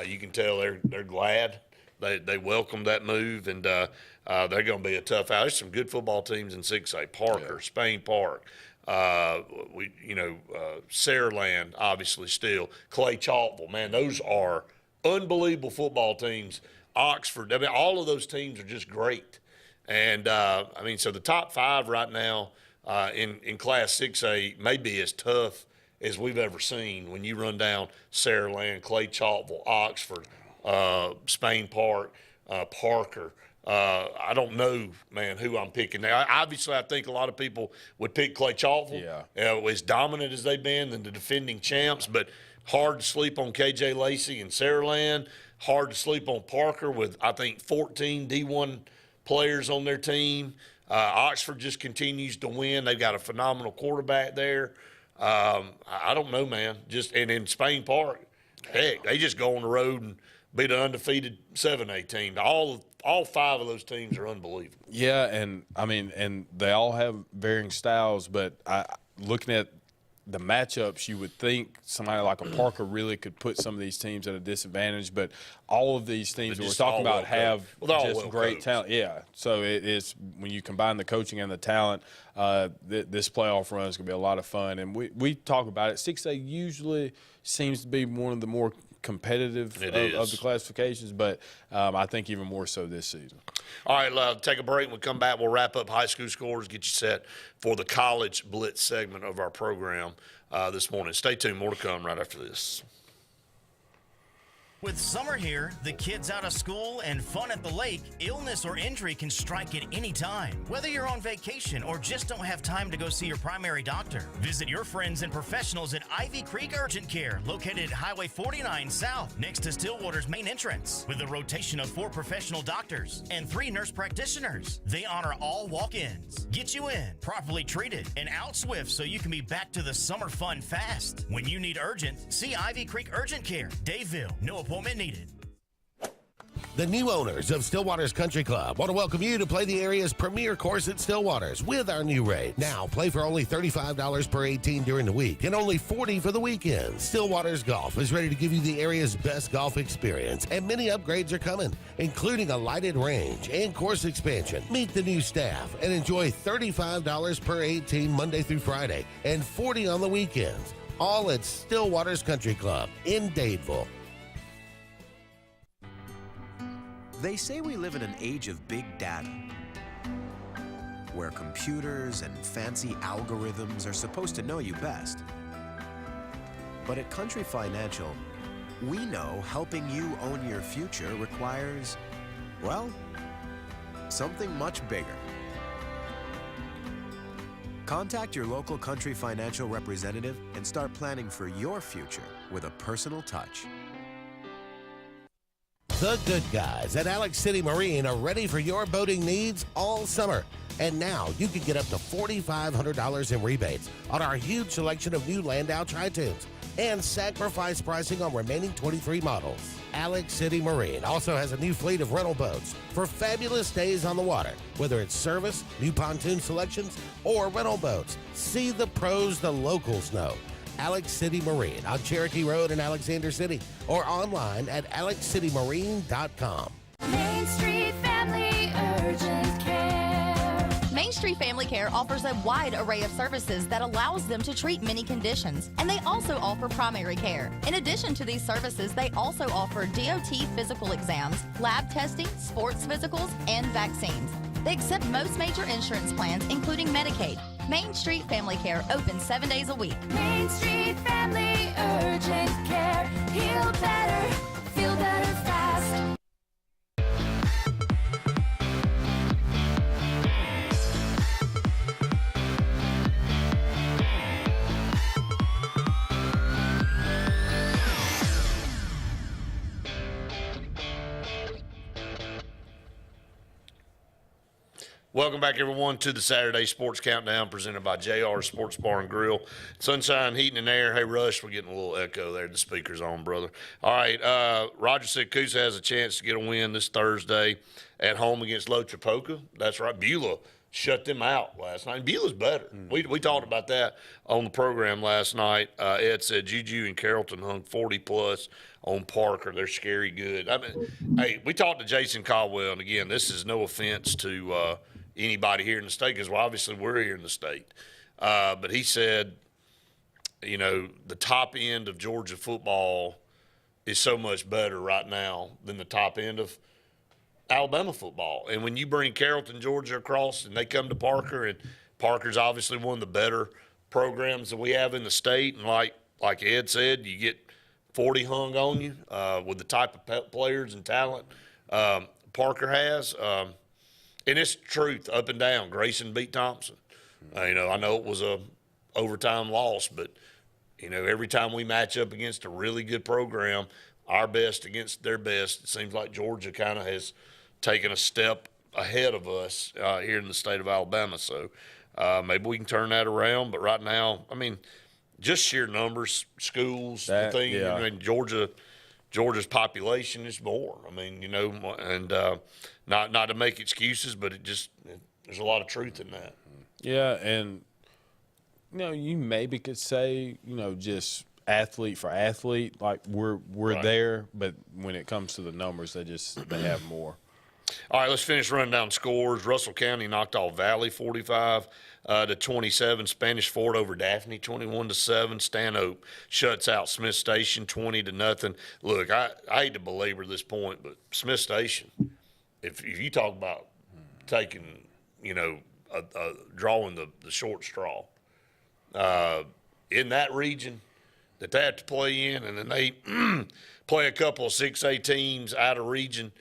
You can tell they're glad. They welcome that move, and they're going to be a tough out. There's some good football teams in 6A. Parker, Spain Park. Saraland, obviously, still. Clay Chalkville, man, those are unbelievable football teams. Oxford, all of those teams are just great. And, so the top 5 right now in Class 6A may be as tough as we've ever seen when you run down Saraland, Clay Chalkville, Oxford, Spain Park, Parker. I don't know, man, who I'm picking now. Obviously, I think a lot of people would pick Clay Chalkville. As dominant as they've been, the defending champs, but hard to sleep on KJ Lacey and Saraland. Hard to sleep on Parker with, I think, 14 D1 players on their team. Oxford just continues to win. They've got a phenomenal quarterback there. I don't know, man. And in Spain Park, heck, they just go on the road and beat an undefeated 7A team. All 5 of those teams are unbelievable. Yeah, and they all have varying styles, but looking at the matchups, you would think somebody like a Parker really could put some of these teams at a disadvantage, but all of these teams that we're talking about have just great talent. Yeah, so it's when you combine the coaching and the talent, this playoff run is going to be a lot of fun. And we talk about it. 6A usually seems to be one of the more competitive of the classifications, but I think even more so this season. All right, take a break. When we come back, we'll wrap up high school scores, get you set for the College Blitz segment of our program this morning. Stay tuned. More to come right after this. With summer here, the kids out of school, and fun at the lake, illness or injury can strike at any time. Whether you're on vacation or just don't have time to go see your primary doctor, visit your friends and professionals at Ivy Creek Urgent Care, located at Highway 49 South, next to Stillwater's main entrance, with a rotation of 4 professional doctors and 3 nurse practitioners. They honor all walk-ins, get you in, properly treated, and out swift so you can be back to the summer fun fast. When you need urgent, see Ivy Creek Urgent Care, Daveville. No appointment needed. The new owners of Stillwater's Country Club want to welcome you to play the area's premier course at Stillwater's with our new rate. Now, play for only $35 per 18 during the week and only $40 for the weekend. Stillwater's Golf is ready to give you the area's best golf experience, and many upgrades are coming, including a lighted range and course expansion. Meet the new staff and enjoy $35 per 18 Monday through Friday and $40 on the weekends. All at Stillwater's Country Club in Dadeville. They say we live in an age of big data, where computers and fancy algorithms are supposed to know you best. But at Country Financial, we know helping you own your future requires, well, something much bigger. Contact your local Country Financial representative and start planning for your future with a personal touch. The good guys at Alex City Marine are ready for your boating needs all summer. And now you can get up to $4,500 in rebates on our huge selection of new Landau Tritoons and sacrifice pricing on remaining 23 models. Alex City Marine also has a new fleet of rental boats for fabulous days on the water, whether it's service, new pontoon selections, or rental boats. See the pros the locals know. Alex City Marine on Cherokee Road in Alexander City, or online at alexcitymarine.com. Main Street Family Urgent Care. Main Street Family Care offers a wide array of services that allows them to treat many conditions, and they also offer primary care. In addition to these services, they also offer DOT physical exams, lab testing, sports physicals, and vaccines. They accept most major insurance plans, including Medicaid. Main Street Family Care opens 7 days a week. Main Street Family Urgent Care. Heal better, feel better fast. Welcome back, everyone, to the Saturday Sports Countdown presented by JR Sports Bar and Grill. Sunshine, heating, and air. Hey, Rush, we're getting a little echo there. The speaker's on, brother. All right, Roger said Coosa has a chance to get a win this Thursday at home against La Chapoca. That's right. Beulah shut them out last night. Beulah's better. We talked about that on the program last night. Ed said Juju and Carrollton hung 40-plus on Parker. They're scary good. I mean, hey, we talked to Jason Caldwell, and, again, this is no offense to anybody here in the state, because obviously we're here in the state. But he said, you know, the top end of Georgia football is so much better right now than the top end of Alabama football. And when you bring Carrollton, Georgia across and they come to Parker, and Parker's obviously one of the better programs that we have in the state, and like Ed said, you get 40 hung on you with the type of players and talent Parker has. And it's truth up and down. Grayson beat Thompson. You know, I know it was a overtime loss, but, you know, every time we match up against a really good program, our best against their best, it seems like Georgia kind of has taken a step ahead of us here in the state of Alabama. So maybe we can turn that around. But right now, I mean, just sheer numbers, schools, the thing. Yeah. I mean, Georgia's population is more. I mean, you know, and not to make excuses, but there's a lot of truth in that. Yeah, and, you know, you maybe could say, you know, just athlete for athlete, like we're right there, but when it comes to the numbers, they have more. All right, let's finish running down scores. Russell County knocked off Valley 45-27. Spanish Fort over Daphne 21-7. Stanhope shuts out Smith Station 20-0. Look, I hate to belabor this point, but Smith Station, if you talk about taking, you know, drawing the short straw in that region, that they have to play in, and then they play a couple of 6A teams out of region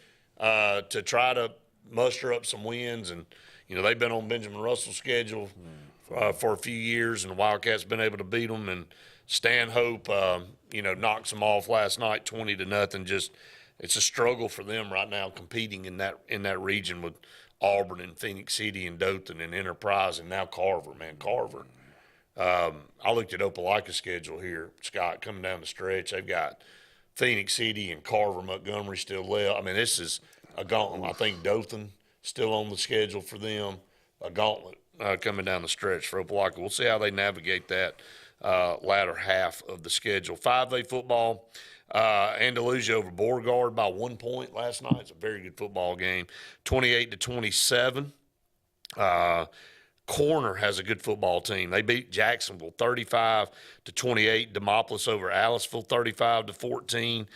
to try to muster up some wins. And, they've been on Benjamin Russell's schedule for a few years, and the Wildcats been able to beat them. And Stanhope, knocks them off last night 20-0. Just it's a struggle for them right now competing in that region with Auburn and Phoenix City and Dothan and Enterprise and now Carver. Man, Carver. I looked at Opelika's schedule here, Scott, coming down the stretch. They've got Phoenix City and Carver, Montgomery still left. I mean, this is a gauntlet. I think Dothan still on the schedule for them. A gauntlet coming down the stretch for Opelika. We'll see how they navigate that latter half of the schedule. 5A football, Andalusia over Beauregard by 1 point last night. It's a very good football game, 28-27. Corner has a good football team. They beat Jacksonville 35-28. Demopolis over Aliceville 35-14.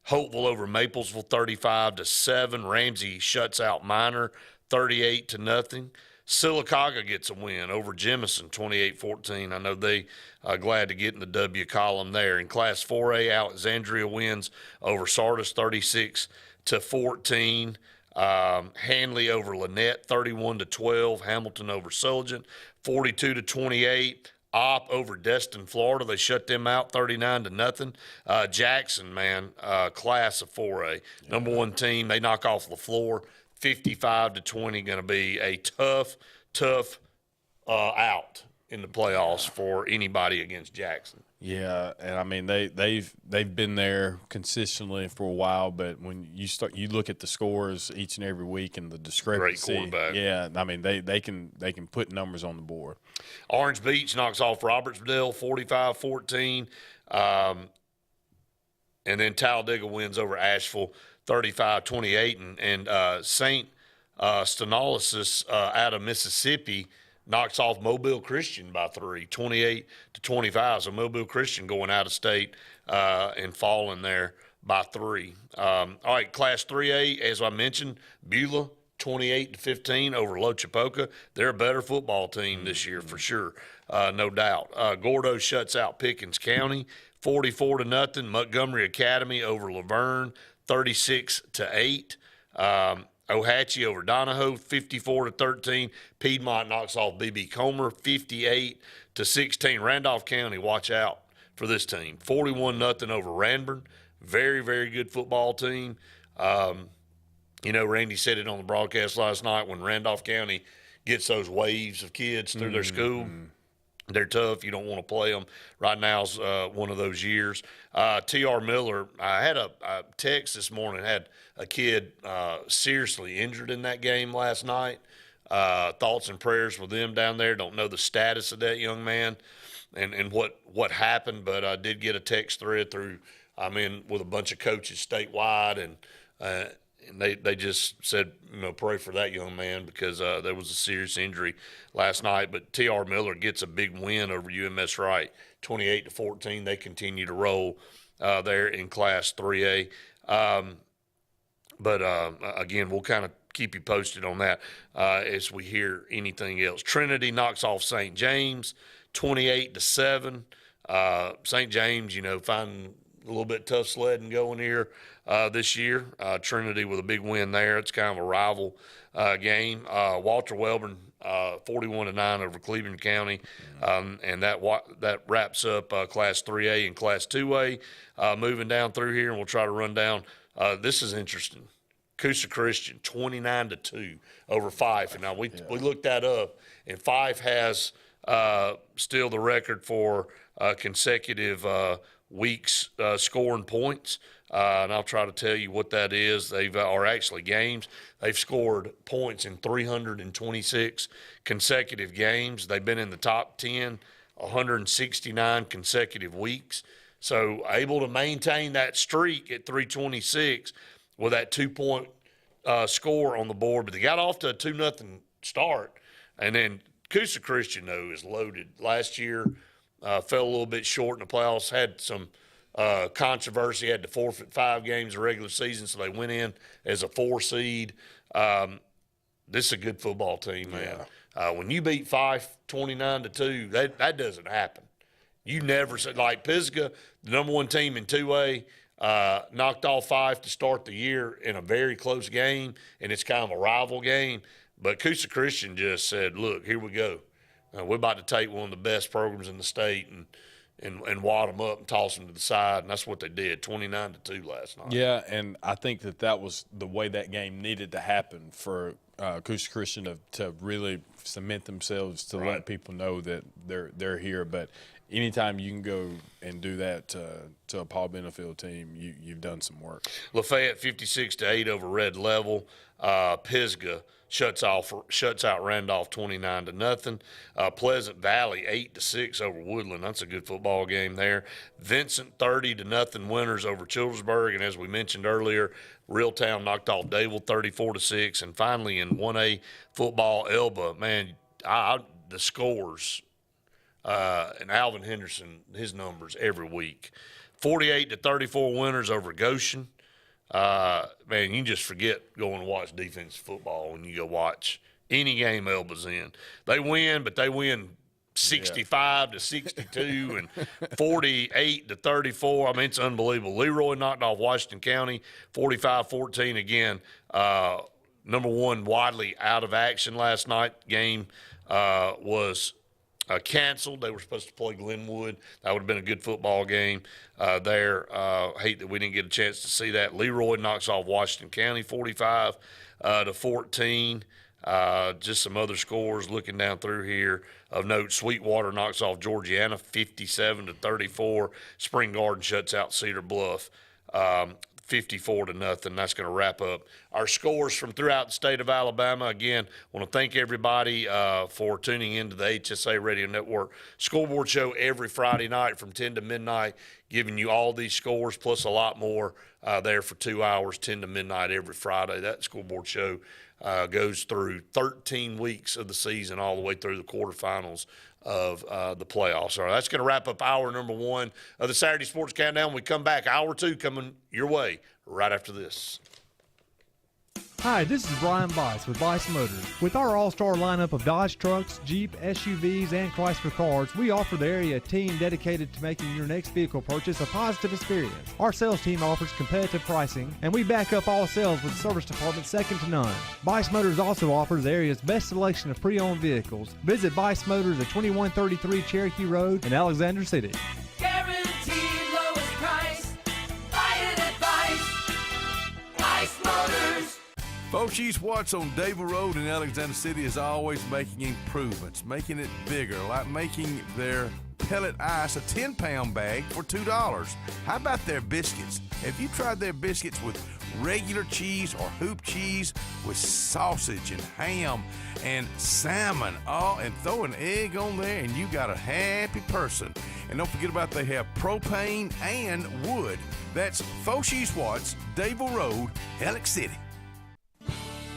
Hopeville over Maplesville 35-7. Ramsey shuts out Minor 38-0. Sylacauga gets a win over Jemison 28-14. I know they glad to get in the W column there. In Class 4A, Alexandria wins over Sardis 36-14. Hanley over Lynette 31-12. Hamilton over Sulligent 42-28. Opp over Destin, Florida. They shut them out 39-0. Jackson, man, class of 4A, number one team. They knock off LaFleur 55-20. Going to be a tough out in the playoffs for anybody against Jackson. Yeah, and I mean they've been there consistently for a while, but when you look at the scores each and every week and the discrepancy, great quarterback. Yeah, I mean they can put numbers on the board. Orange Beach knocks off Robertsdale 45-14, and then Talladega wins over Asheville 35-28, and St. Stanislaus out of Mississippi knocks off Mobile Christian by 3, 28-25. So Mobile Christian going out of state and falling there by 3. All right, Class 3A, as I mentioned, Beulah 28-15 over Lochapoka. They're a better football team this year for sure, no doubt. Gordo shuts out Pickens County 44-0. Montgomery Academy over Laverne 36-8. Ohatchee over Donahoe, 54-13. Piedmont knocks off B.B. Comer, 58-16. Randolph County, watch out for this team, 41-0 over Ranburn. Very, very good football team. Randy said it on the broadcast last night, when Randolph County gets those waves of kids through their school, they're tough. You don't want to play them. Right now's one of those years. T.R. Miller, I had a text this morning, had a kid seriously injured in that game last night. Thoughts and prayers for them down there. Don't know the status of that young man and what happened, but I did get a text thread through. I'm in with a bunch of coaches statewide, and they just said, pray for that young man, because there was a serious injury last night. But T.R. Miller gets a big win over UMS Wright, 28-14. They continue to roll there in Class 3A. But again, we'll kind of keep you posted on that as we hear anything else. Trinity knocks off St. James 28-7. St. James, finding a little bit tough sledding going here this year. Trinity with a big win there. It's kind of a rival game. Walter Welborn 41-9 over Cleveland County, and that wraps up Class 3A and Class 2A. Moving down through here, and we'll try to run down. This is interesting. Coosa Christian 29-2 over Fife. And now we looked that up, and Fife has still the record for consecutive weeks scoring points. And I'll try to tell you what that is. They've are actually games. They've scored points in 326 consecutive games. They've been in the top 10 169 consecutive weeks. So able to maintain that streak at 326 with that 2-point score on the board. But they got off to a 2-0 start. And then Coosa Christian, though, is loaded. Last year fell a little bit short in the playoffs, had some controversy, had to forfeit 5 games of regular season, so they went in as a 4 seed. This is a good football team, man. When you beat Fife 29-2, that doesn't happen. You never said, like Pisgah, the number one team in 2A, knocked off Fife to start the year in a very close game, and it's kind of a rival game. But Coosa Christian just said, look, here we go. We're about to take one of the best programs in the state and wad them up and toss them to the side, and that's what they did, 29-2 last night. Yeah, and I think that was the way that game needed to happen for Coosa Christian to really cement themselves, to let people know that they're here. But anytime you can go and do that to a Paul Benefield team, you've done some work. Lafayette 56-8 over Red Level. Pisgah shuts out Randolph 29-0. Pleasant Valley 8-6 over Woodland. That's a good football game there. Vincent 30-0 winners over Childersburg, and as we mentioned earlier, Reeltown knocked off Dayville 34-6. And finally in 1A football, Elba, man, the scores. And Alvin Henderson, his numbers every week. 48-34 winners over Goshen. Man, you just forget going to watch defensive football when you go watch any game Elba's in. They win, but they win 65-62 and 48-34. I mean, it's unbelievable. Leroy knocked off Washington County 45-14 again. Number one, Wadley out of action last night. Game was canceled. They were supposed to play Glenwood. That would have been a good football game there. Hate that we didn't get a chance to see that. Leroy knocks off Washington County 45-14. Just some other scores looking down through here. Of note, Sweetwater knocks off Georgiana 57-34. Spring Garden shuts out Cedar Bluff 54-0. That's going to wrap up our scores from throughout the state of Alabama. Again, want to thank everybody for tuning into the AHSAA Radio Network Scoreboard Show every Friday night from 10 to midnight, giving you all these scores plus a lot more there for 2 hours, 10 to midnight every Friday. That Scoreboard Show goes through 13 weeks of the season all the way through the quarterfinals of the playoffs. All right, that's going to wrap up hour number one of the Saturday Sports Countdown. When we come back, hour two coming your way right after this. Hi, this is Brian Bice with Bice Motors. With our all-star lineup of Dodge trucks, Jeep, SUVs, and Chrysler cars, we offer the area team dedicated to making your next vehicle purchase a positive experience. Our sales team offers competitive pricing, and we back up all sales with a service department second to none. Bice Motors also offers the area's best selection of pre-owned vehicles. Visit Bice Motors at 2133 Cherokee Road in Alexander City. Guaranteed lowest price. Buy it at Bice Motors. Foshie's Watts on Dayville Road in Alexander City is always making improvements, making it bigger, like making their pellet ice a 10-pound bag for $2. How about their biscuits? Have you tried their biscuits with regular cheese or hoop cheese with sausage and ham and salmon, and throw an egg on there, and you got a happy person. And don't forget about they have propane and wood. That's Foshie's Watts, Dayville Road, Alex City.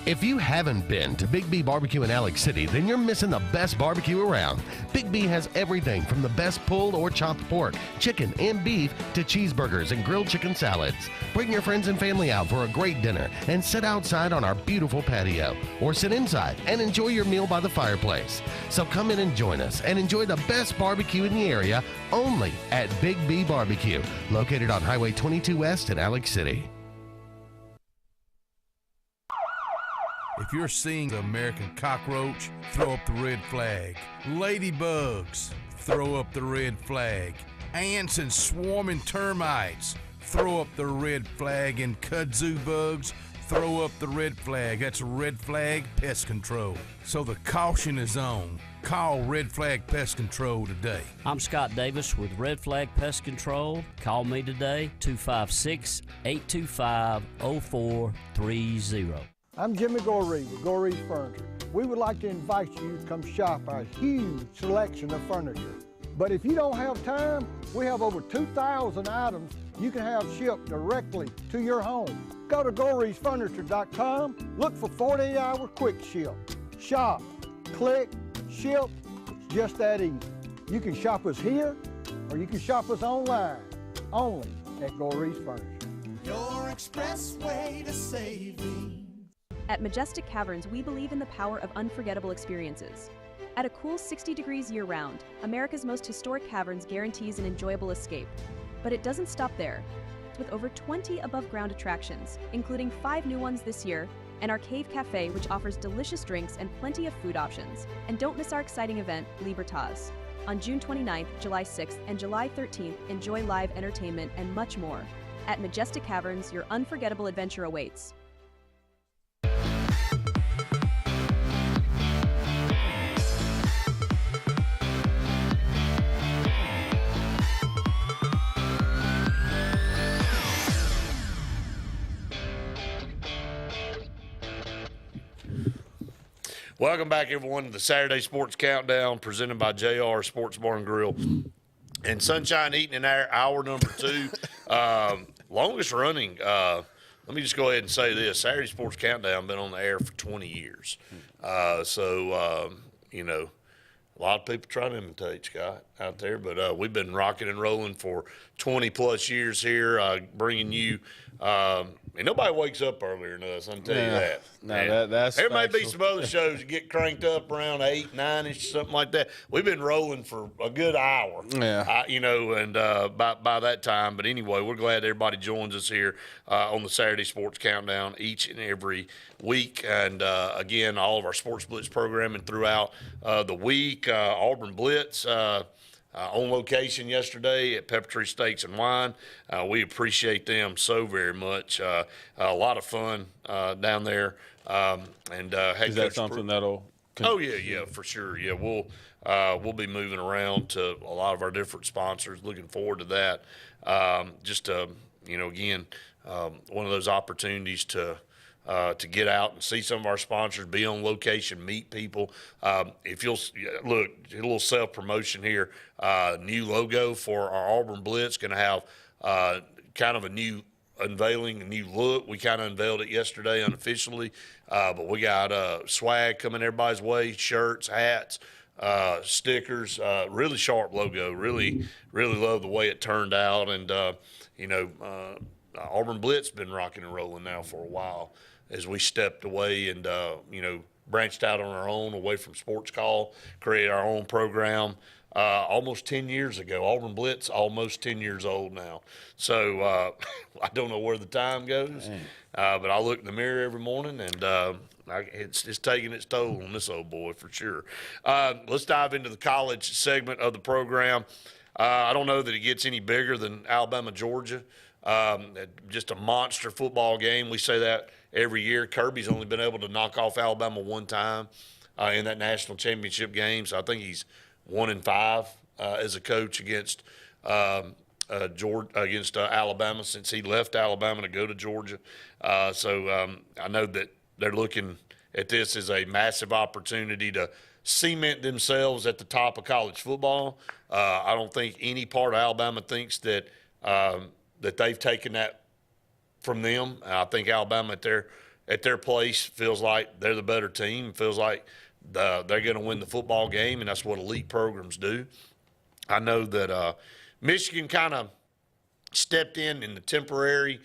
If you haven't been to Big B Barbecue in Alex City, then you're missing the best barbecue around. Big B has everything from the best pulled or chopped pork, chicken, and beef to cheeseburgers and grilled chicken salads. Bring your friends and family out for a great dinner and sit outside on our beautiful patio, or sit inside and enjoy your meal by the fireplace. So come in and join us and enjoy the best barbecue in the area only at Big B Barbecue, located on Highway 22 West in Alex City. If you're seeing the American cockroach, throw up the red flag. Ladybugs, throw up the red flag. Ants and swarming termites, throw up the red flag. And kudzu bugs, throw up the red flag. That's Red Flag Pest Control. So the caution is on. Call Red Flag Pest Control today. I'm Scott Davis with Red Flag Pest Control. Call me today, 256-825-0430. I'm Jimmy Goree with Goree's Furniture. We would like to invite you to come shop our huge selection of furniture. But if you don't have time, we have over 2,000 items you can have shipped directly to your home. Go to GoreesFurniture.com, look for 48-hour quick ship. Shop, click, ship, it's just that easy. You can shop us here, or you can shop us online, only at Gorees Furniture. Your express way to saving. At Majestic Caverns, we believe in the power of unforgettable experiences. At a cool 60 degrees year-round, America's most historic caverns guarantees an enjoyable escape. But it doesn't stop there. With over 20 above-ground attractions, including 5 new ones this year, and our Cave Cafe, which offers delicious drinks and plenty of food options. And don't miss our exciting event, Libertas. On June 29th, July 6th, and July 13th, enjoy live entertainment and much more. At Majestic Caverns, your unforgettable adventure awaits. Welcome back, everyone, to the Saturday Sports Countdown presented by JR Sports Bar and Grill and Sunshine Eating and Air, hour number 2. Longest running. Let me just go ahead and say this. Saturday Sports Countdown been on the air for 20 years. You know, a lot of people try to imitate Scott out there, but we've been rocking and rolling for 20-plus years here, bringing you and nobody wakes up earlier than us, I can tell you that. No, that's there may be factual. some other shows that get cranked up around 8, 9-ish, something like that. We've been rolling for a good hour, you know, and by that time. But anyway, we're glad everybody joins us here on the Saturday Sports Countdown each and every week. And, again, all of our Sports Blitz programming throughout the week. Auburn Blitz on location yesterday at Peppertree Steaks and Wine. We appreciate them so very much. A lot of fun down there. And is that something that'll? Oh yeah, for sure. Yeah, we'll be moving around to a lot of our different sponsors. Looking forward to that. Just you know, again, one of those opportunities to get out and see some of our sponsors, be on location, meet people. If you'll look, a little self-promotion here, new logo for our Auburn Blitz, going to have kind of a new unveiling, a new look. We kind of unveiled it yesterday unofficially, but we got swag coming everybody's way, shirts, hats, stickers, really sharp logo. Really love the way it turned out. And, you know, Auburn Blitz been rocking and rolling now for a while as we stepped away and, you know, branched out on our own away from Sports Call, created our own program almost 10 years ago. Auburn Blitz, almost 10 years old now. So I don't know where the time goes, but I look in the mirror every morning and it's taking its toll on this old boy for sure. Let's dive into the college segment of the program. I don't know that it gets any bigger than Alabama, Georgia. Just a monster football game. We say that every year. Kirby's only been able to knock off Alabama one time in that national championship game. So I think he's 1-5 as a coach against Alabama since he left Alabama to go to Georgia. So I know that they're looking at this as a massive opportunity to cement themselves at the top of college football. I don't think any part of Alabama thinks that that they've taken that from them. I think Alabama at their place feels like they're the better team, feels like they're going to win the football game, and that's what elite programs do. I know that Michigan kind of stepped in the temporary.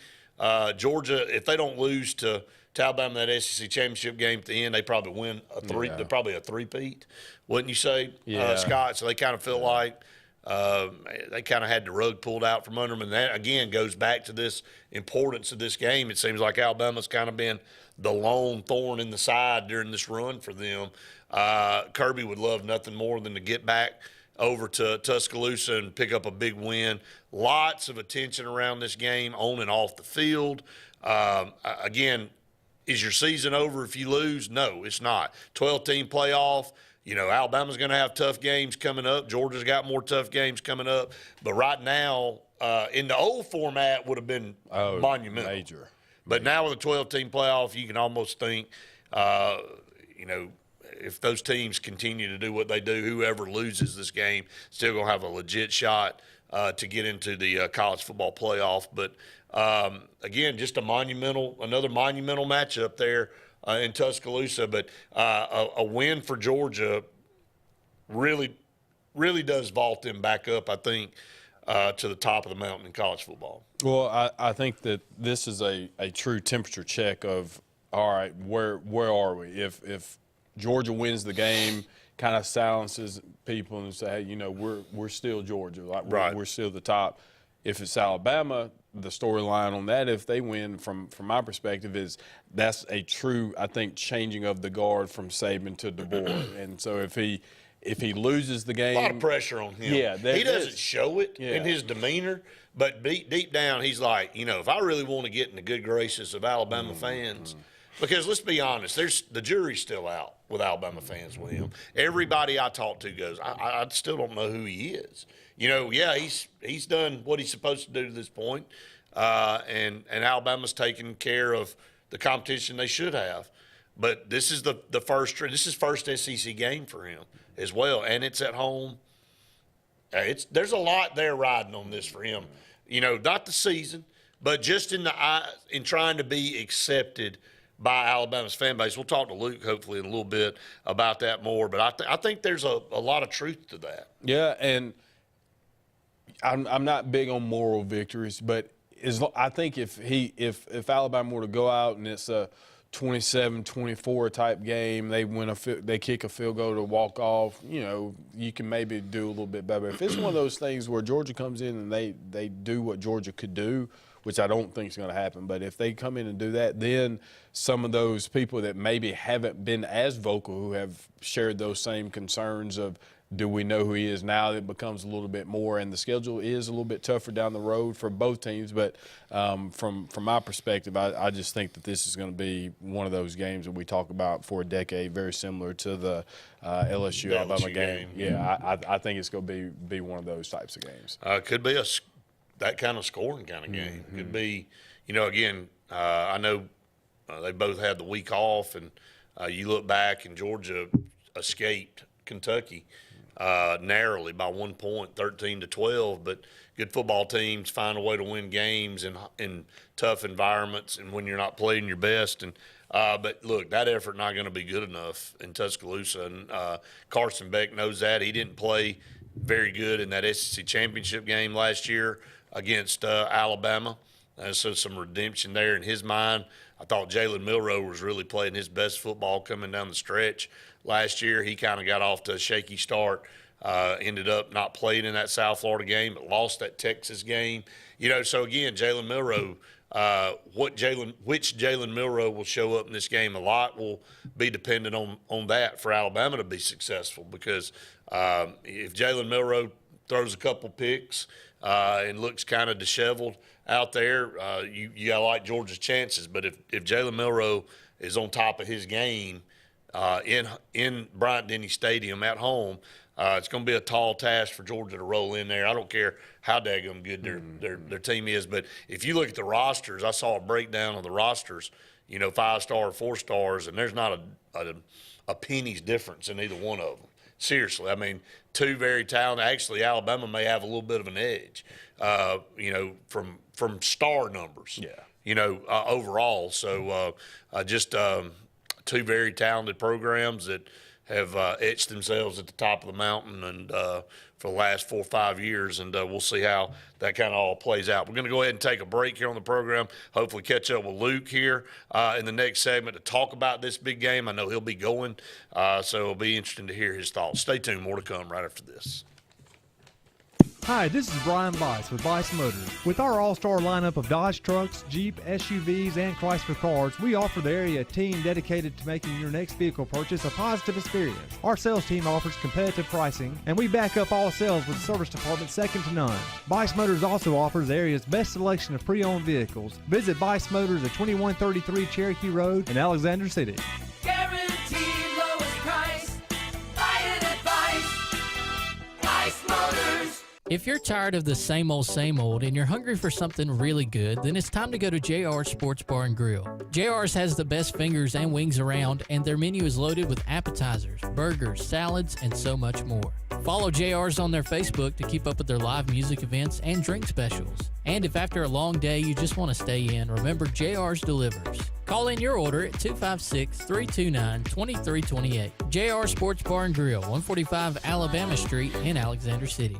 Georgia, if they don't lose to Alabama that SEC championship game at the end, they probably win They're probably a three-peat, wouldn't you say, Scott? So they kind of feel like they kind of had the rug pulled out from under them. And that, again, goes back to this importance of this game. It seems like Alabama's kind of been the lone thorn in the side during this run for them. Kirby would love nothing more than to get back over to Tuscaloosa and pick up a big win. Lots of attention around this game on and off the field. Again, is your season over if you lose? No, it's not. 12-team playoff. You know, Alabama's going to have tough games coming up. Georgia's got more tough games coming up. But right now, in the old format, would have been monumental. Major. But now with a 12-team playoff, you can almost think, you know, if those teams continue to do what they do, whoever loses this game still going to have a legit shot to get into the college football playoff. But, again, just another monumental matchup there in Tuscaloosa. But a win for Georgia really does vault them back up, I think, to the top of the mountain in college football. Well, I think that this is a true temperature check of, all right, where are we? If Georgia wins the game, kind of silences people and say, hey, we're still Georgia. Like we're still the top. If it's Alabama, the storyline on that, if they win, from my perspective, is that's a true, I think, changing of the guard from Saban to DeBoer. And so if he loses the game, a lot of pressure on him. Yeah, he doesn't show it in his demeanor, but deep down, he's like, if I really want to get in the good graces of Alabama fans, because let's be honest, the jury's still out with Alabama fans with him. Everybody I talk to goes, I still don't know who he is. He's done what he's supposed to do to this point, and Alabama's taken care of the competition they should have. But this is the first SEC game for him as well, and it's at home. There's a lot there riding on this for him. Not the season, but just in trying to be accepted by Alabama's fan base. We'll talk to Luke hopefully in a little bit about that more, but I think there's a lot of truth to that. Yeah, and I'm not big on moral victories, but I think if Alabama were to go out and it's a 27-24 type game, they kick a field goal to walk off, you can maybe do a little bit better. If it's one of those things where Georgia comes in and they do what Georgia could do, which I don't think is going to happen, but if they come in and do that, then some of those people that maybe haven't been as vocal, who have shared those same concerns of, do we know who he is now? It becomes a little bit more, and the schedule is a little bit tougher down the road for both teams. But from my perspective, I just think that this is going to be one of those games that we talk about for a decade, very similar to the LSU Alabama game. Yeah, I think it's going to be one of those types of games. Could be that kind of scoring kind of game. Mm-hmm. Could be, again, I know they both had the week off, and you look back and Georgia escaped Kentucky narrowly by 1 point, 13-12. But good football teams find a way to win games in tough environments and when you're not playing your best. And but look, that effort not going to be good enough in Tuscaloosa. And Carson Beck knows that. He didn't play very good in that SEC championship game last year against Alabama. So some redemption there in his mind. I thought Jalen Milroe was really playing his best football coming down the stretch last year. He kind of got off to a shaky start, ended up not playing in that South Florida game, but lost that Texas game. So again, Jalen Milroe, which Jalen Milroe will show up in this game, a lot will be dependent on that for Alabama to be successful, because if Jalen Milroe throws a couple picks and looks kind of disheveled out there, you got to like Georgia's chances. But if Jalen Milroe is on top of his game in Bryant-Denny Stadium at home, it's going to be a tall task for Georgia to roll in there. I don't care how daggum good their team is. But if you look at the rosters, I saw a breakdown of the rosters, 5-star, 4-stars, and there's not a penny's difference in either one of them. Seriously, I mean, two very talented. Actually, Alabama may have a little bit of an edge, from star numbers. Yeah. Overall. So just two very talented programs that have etched themselves at the top of the mountain and for the last 4 or 5 years, and we'll see how that kind of all plays out. We're going to go ahead and take a break here on the program, hopefully catch up with Luke here in the next segment to talk about this big game. I know he'll be going, so it'll be interesting to hear his thoughts. Stay tuned. More to come right after this. Hi, this is Brian Bice with Bice Motors. With our all-star lineup of Dodge trucks, Jeep, SUVs, and Chrysler cars, we offer the area team dedicated to making your next vehicle purchase a positive experience. Our sales team offers competitive pricing, and we back up all sales with a service department second to none. Bice Motors also offers the area's best selection of pre-owned vehicles. Visit Bice Motors at 2133 Cherokee Road in Alexander City. Guaranteed lowest price. Buy it at Bice Motors. If you're tired of the same old and you're hungry for something really good, then it's time to go to JR's Sports Bar and Grill. JR's has the best fingers and wings around, and their menu is loaded with appetizers, burgers, salads, and so much more. Follow JR's on their Facebook to keep up with their live music events and drink specials. And if after a long day you just want to stay in, remember JR's delivers. Call in your order at 256-329-2328. JR Sports Bar and Grill, 145 Alabama Street in Alexander City.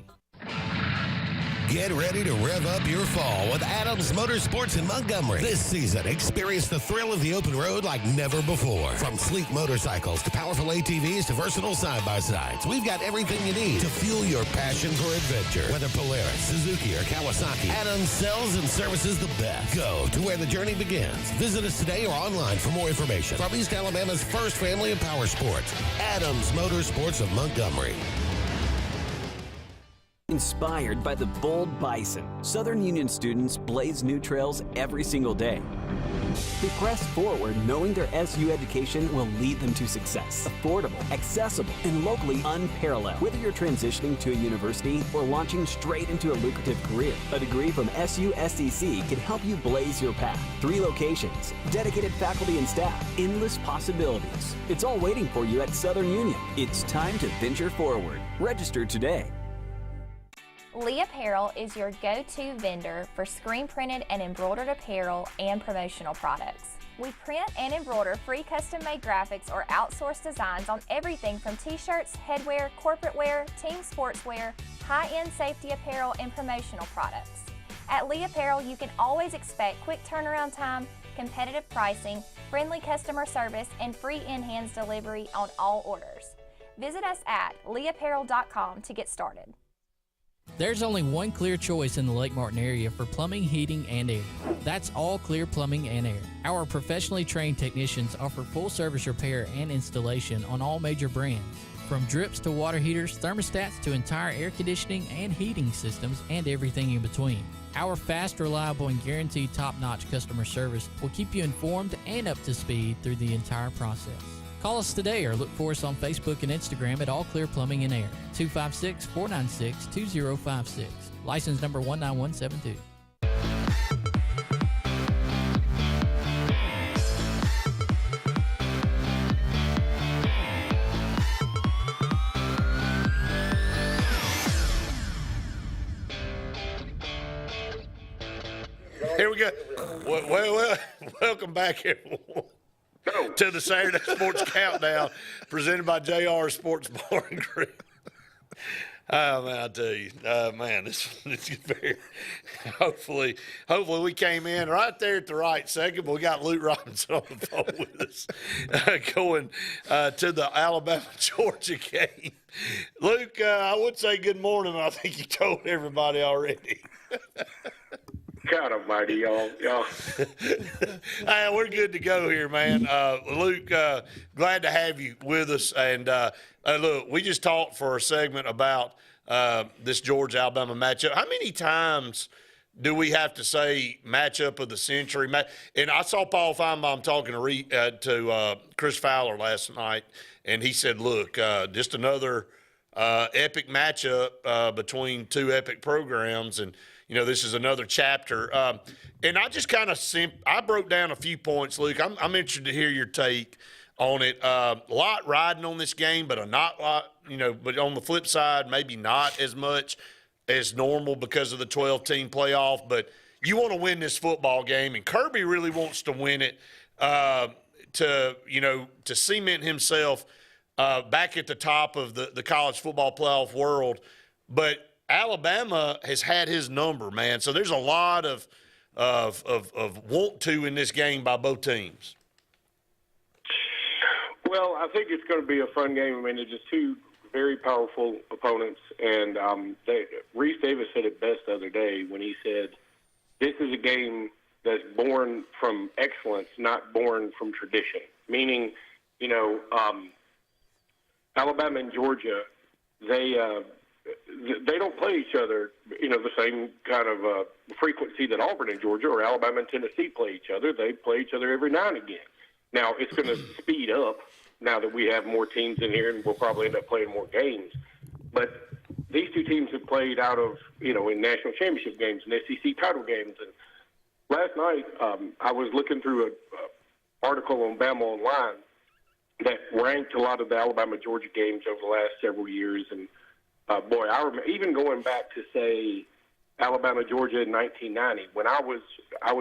Get ready to rev up your fall with Adams Motorsports in Montgomery. This season, experience the thrill of the open road like never before. From sleek motorcycles to powerful ATVs to versatile side-by-sides, we've got everything you need to fuel your passion for adventure. Whether Polaris, Suzuki, or Kawasaki, Adams sells and services the best. Go to where the journey begins. Visit us today or online for more information. From East Alabama's first family of power sports, Adams Motorsports of Montgomery. Inspired by the bold bison, Southern Union students blaze new trails every single day. They press forward knowing their SU education will lead them to success. Affordable, accessible, and locally unparalleled. Whether you're transitioning to a university or launching straight into a lucrative career, a degree from SU SDC can help you blaze your path. 3 locations, dedicated faculty and staff, endless possibilities. It's all waiting for you at Southern Union. It's time to venture forward. Register today. Lee Apparel is your go-to vendor for screen printed and embroidered apparel and promotional products. We print and embroider free custom-made graphics or outsourced designs on everything from t-shirts, headwear, corporate wear, team sportswear, high-end safety apparel, and promotional products. At Lee Apparel, you can always expect quick turnaround time, competitive pricing, friendly customer service, and free in-hands delivery on all orders. Visit us at leeapparel.com to get started. There's only one clear choice in the Lake Martin area for plumbing, heating, and air. That's All Clear Plumbing and Air. Our professionally trained technicians offer full service repair and installation on all major brands. From drips to water heaters, thermostats to entire air conditioning and heating systems, and everything in between. Our fast, reliable, and guaranteed top-notch customer service will keep you informed and up to speed through the entire process. Call us today or look for us on Facebook and Instagram at All Clear Plumbing and Air, 256-496-2056. License number 19172. Here we go. Well, welcome back, everyone, to the Saturday Sports Countdown presented by JR Sports Bar and Grill. Oh, man, I tell you, man, this is very, hopefully we came in right there at the right second, but we got Luke Robinson on the phone with us going to the Alabama-Georgia game. Luke, I would say good morning, but I think you told everybody already. God almighty, y'all. Hey, we're good to go here, man. Luke, glad to have you with us. And look, we just talked for a segment about this Georgia-Alabama matchup. How many times do we have to say matchup of the century? And I saw Paul Feinbaum talking to Chris Fowler last night, and he said, look, just another epic matchup between two epic programs. And you know, this is another chapter. And I just kind of I broke down a few points, Luke. I'm interested to hear your take on it. A lot riding on this game, but but on the flip side, maybe not as much as normal because of the 12-team playoff. But you want to win this football game, and Kirby really wants to win it to cement himself back at the top of the college football playoff world. But Alabama has had his number, man. So there's a lot of want to in this game by both teams. Well, I think it's going to be a fun game. I mean, they're just two very powerful opponents. And Reese Davis said it best the other day when he said, this is a game that's born from excellence, not born from tradition. Meaning, Alabama and Georgia, they don't play each other, the same kind of frequency that Auburn and Georgia or Alabama and Tennessee play each other. They play each other every now and again. Now, it's going to speed up now that we have more teams in here, and we'll probably end up playing more games. But these two teams have played out of, in national championship games and SEC title games. And last night, I was looking through an article on Bama Online that ranked a lot of the Alabama-Georgia games over the last several years. And boy, I remember even going back to say Alabama, Georgia in 1990 when I was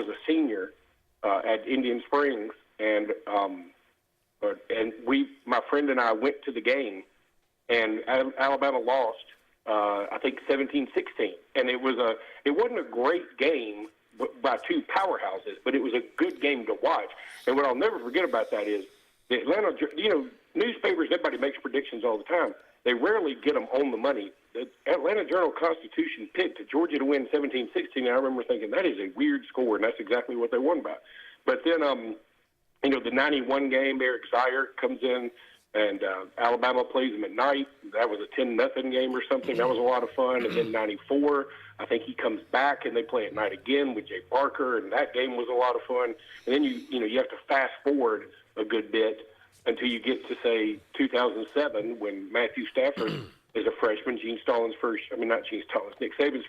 a senior at Indian Springs, and my friend and I went to the game, and Alabama lost I think 17-16, and it wasn't a great game by two powerhouses, but it was a good game to watch. And what I'll never forget about that is the Atlanta, newspapers, everybody makes predictions all the time. They rarely get them on the money. The Atlanta Journal-Constitution picked Georgia to win 17-16, and I remember thinking, that is a weird score, and that's exactly what they won by. But then, the 91 game, Eric Zier comes in, and Alabama plays them at night. That was a 10-0 game or something. That was a lot of fun. And then 94, I think he comes back, and they play at night again with Jay Parker, and that game was a lot of fun. And then you have to fast forward a good bit until you get to, say, 2007, when Matthew Stafford is a freshman, Nick Saban's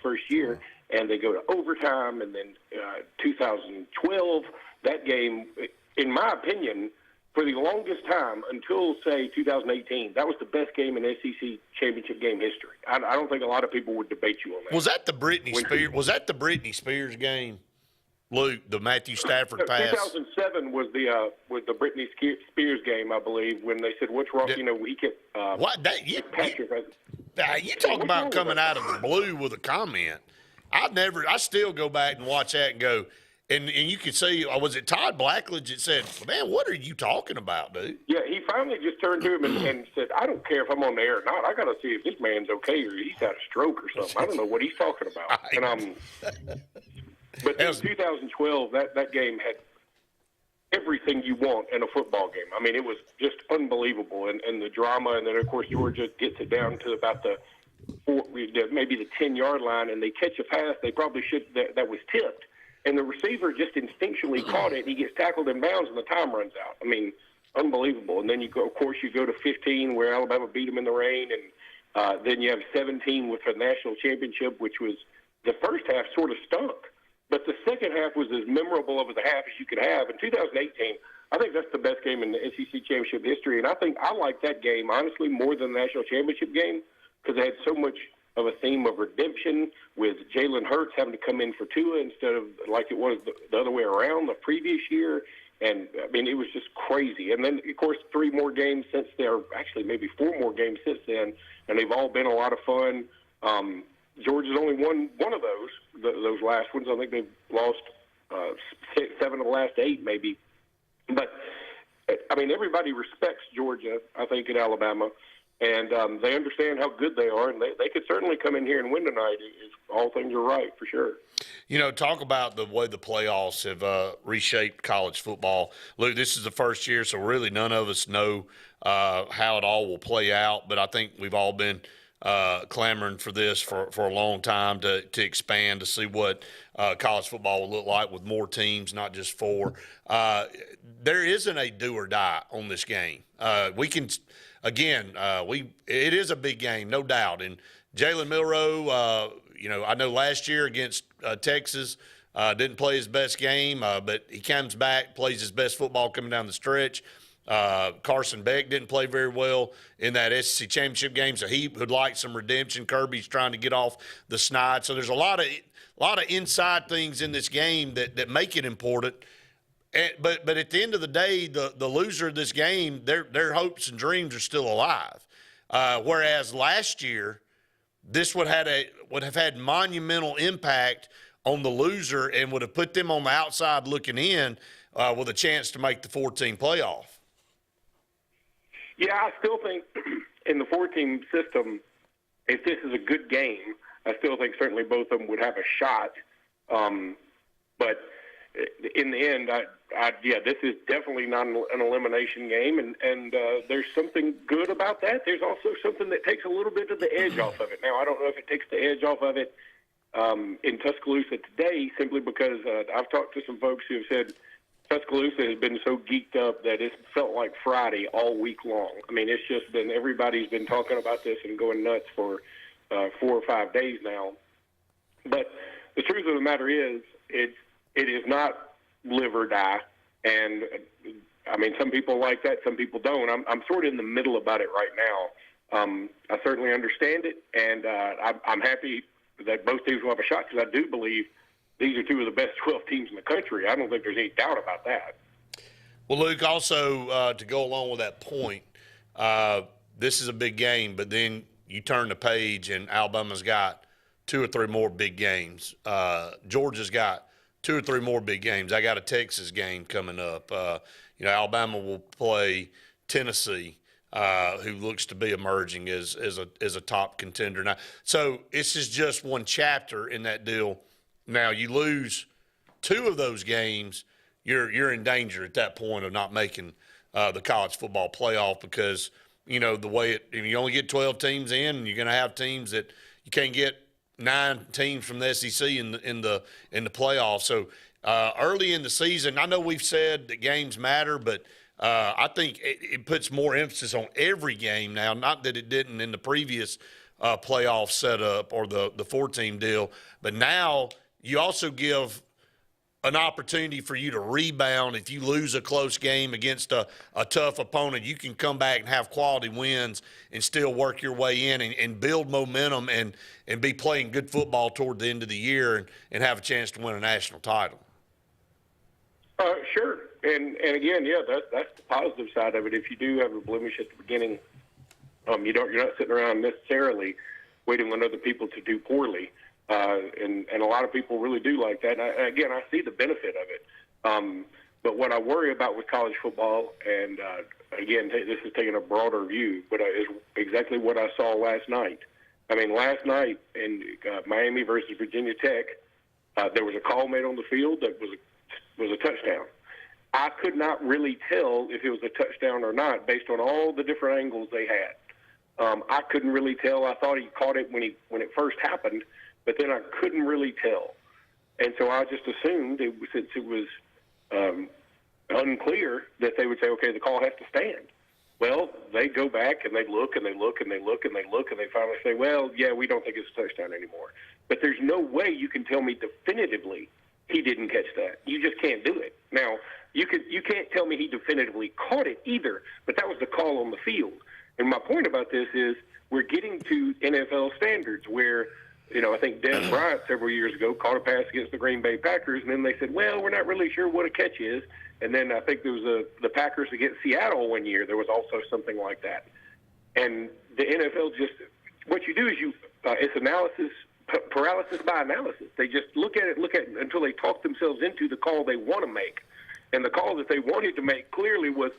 first year, and they go to overtime. And then 2012, that game, in my opinion, for the longest time, until, say, 2018, that was the best game in SEC championship game history. I don't think a lot of people would debate you on that. Was that the Britney Spears game, Luke? The Matthew Stafford pass. 2007 was the Britney Spears game, I believe, when they said, "What's wrong?" We kept you talk about coming out of the blue with a comment. I still go back and watch that and go. And you could see, was it Todd Blackledge that said, "Man, what are you talking about, dude?" Yeah, he finally just turned to him and said, "I don't care if I'm on the air or not. I got to see if this man's okay or he's had a stroke or something. I don't know what he's talking about." And but in 2012, that game had everything you want in a football game. I mean, it was just unbelievable, and the drama. And then, of course, Georgia gets it down to about maybe the 10-yard line, and they catch a pass they probably should that was tipped. And the receiver just instinctually caught it, and he gets tackled in bounds, and the time runs out. I mean, unbelievable. And then you go to 15, where Alabama beat them in the rain, and then you have 17 with the national championship, which was the first half sort of stunk, but the second half was as memorable of a half as you could have. In 2018, I think that's the best game in the SEC championship history, and I think I like that game honestly more than the national championship game because it had so much of a theme of redemption, with Jalen Hurts having to come in for Tua instead of like it was the other way around the previous year. And, I mean, it was just crazy. And then, of course, 3 more games since there, actually maybe 4 more games since then, and they've all been a lot of fun. Georgia's only won one of those last ones. I think they've lost 7 of the last 8 maybe. But, I mean, everybody respects Georgia, I think, at Alabama. And they understand how good they are, and they could certainly come in here and win tonight if all things are right, for sure. Talk about the way the playoffs have reshaped college football. Luke, this is the first year, so really none of us know how it all will play out. But I think we've all been clamoring for this for a long time to expand, to see what college football will look like with more teams, not just 4. There isn't a do or die on this game. We can – again, it is a big game, no doubt. And Jalen Milroe, I know last year against Texas didn't play his best game, but he comes back, plays his best football coming down the stretch. Carson Beck didn't play very well in that SEC championship game, so he would like some redemption. Kirby's trying to get off the snide. So there's a lot of inside things in this game that make it important. But at the end of the day, the loser of this game, their hopes and dreams are still alive. Whereas last year, this would have had monumental impact on the loser and would have put them on the outside looking in with a chance to make the 4-team playoff. Yeah, I still think in the 4-team system, if this is a good game, I still think certainly both of them would have a shot. But in the end, this is definitely not an elimination game, and there's something good about that. There's also something that takes a little bit of the edge off of it. Now, I don't know if it takes the edge off of it in Tuscaloosa today, simply because I've talked to some folks who have said Tuscaloosa has been so geeked up that it's felt like Friday all week long. I mean, it's just been, everybody's been talking about this and going nuts for 4 or 5 days now. But the truth of the matter is, it is not live or die. And, I mean, some people like that, some people don't. I'm sort of in the middle about it right now. I certainly understand it, and I'm happy that both teams will have a shot because I do believe these are 2 of the best 12 teams in the country. I don't think there's any doubt about that. Well, Luke, also to go along with that point, this is a big game, but then you turn the page and Alabama's got 2 or 3 more big games. Georgia's got 2 or 3 more big games. I got a Texas game coming up. Alabama will play Tennessee, who looks to be emerging as a top contender now. So this is just one chapter in that deal. Now you lose 2 of those games, you're in danger at that point of not making the college football playoff, because the way you only get 12 teams in, and you're going to have teams that you can't get 9 teams from the SEC in the playoffs. So early in the season, I know we've said that games matter, but I think it puts more emphasis on every game now. Not that it didn't in the previous playoff setup or the 4-team deal, but now you also give an opportunity for you to rebound. If you lose a close game against a tough opponent, you can come back and have quality wins and still work your way in and build momentum and be playing good football toward the end of the year and have a chance to win a national title. Sure. And again, that's the positive side of it. If you do have a blemish at the beginning, you're not sitting around necessarily waiting on other people to do poorly. And a lot of people really do like that. And again, I see the benefit of it. But what I worry about with college football, and again, this is taking a broader view, but is exactly what I saw last night. I mean, last night in Miami versus Virginia Tech, there was a call made on the field that was a touchdown. I could not really tell if it was a touchdown or not based on all the different angles they had. I couldn't really tell. I thought he caught it when it first happened, but then I couldn't really tell. And so I just assumed, since it was unclear, that they would say, okay, the call has to stand. Well, they go back and they look and they look and they look and they look and they finally say, well, yeah, we don't think it's a touchdown anymore. But there's no way you can tell me definitively he didn't catch that. You just can't do it. Now, you can't tell me he definitively caught it either, but that was the call on the field. And my point about this is we're getting to NFL standards where, I think Des Bryant several years ago caught a pass against the Green Bay Packers, and then they said, well, we're not really sure what a catch is. And then I think there was the Packers against Seattle one year. There was also something like that. And the NFL just, what you do is it's analysis, paralysis by analysis. They just look at it until they talk themselves into the call they want to make. And the call that they wanted to make clearly was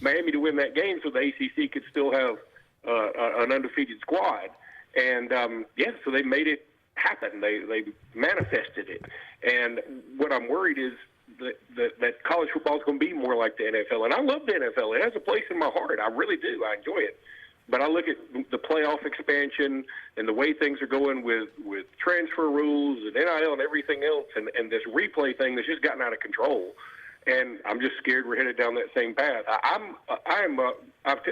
Miami to win that game so the ACC could still have an undefeated squad. And, so they made it happen. They manifested it. And what I'm worried is that college football is going to be more like the NFL. And I love the NFL. It has a place in my heart. I really do. I enjoy it. But I look at the playoff expansion and the way things are going with transfer rules and NIL and everything else and this replay thing that's just gotten out of control. And I'm just scared we're headed down that same path.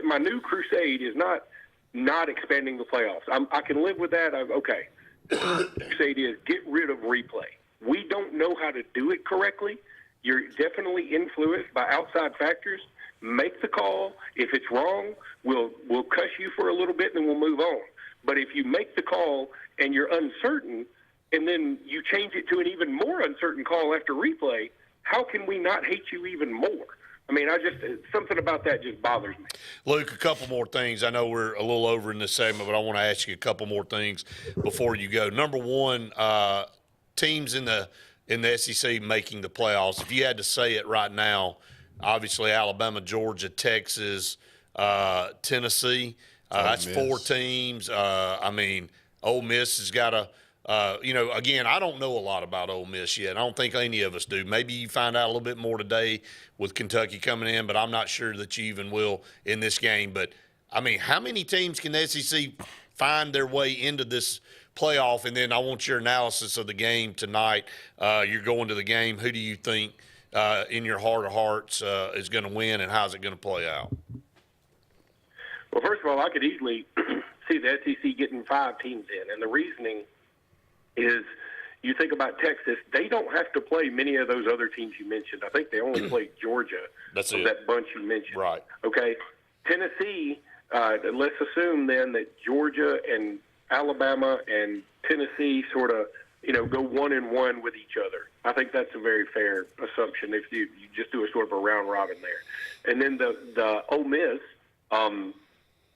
My new crusade is not expanding the playoffs. I can live with that. Okay. Crusade is get rid of replay. We don't know how to do it correctly. You're definitely influenced by outside factors. Make the call. If it's wrong, we'll cuss you for a little bit and then we'll move on. But if you make the call and you're uncertain and then you change it to an even more uncertain call after replay, how can we not hate you even more? I mean, something about that just bothers me. Luke, a couple more things. I know we're a little over in this segment, but I want to ask you a couple more things before you go. Number one, teams in the SEC making the playoffs. If you had to say it right now, obviously Alabama, Georgia, Texas, Tennessee. That's 4 teams. Ole Miss has got a again, I don't know a lot about Ole Miss yet. I don't think any of us do. Maybe you find out a little bit more today with Kentucky coming in, but I'm not sure that you even will in this game. But, how many teams can the SEC find their way into this playoff? And then I want your analysis of the game tonight. You're going to the game. Who do you think, in your heart of hearts, is going to win, and how's it going to play out? Well, first of all, I could easily see the SEC getting 5 teams in, and the reasoning is you think about Texas, they don't have to play many of those other teams you mentioned. I think they only played Georgia. That's it. That bunch you mentioned. Right. Okay. Tennessee, let's assume then that Georgia and Alabama and Tennessee sort of, go 1-1 with each other. I think that's a very fair assumption if you just do a sort of a round robin there. And then the Ole Miss,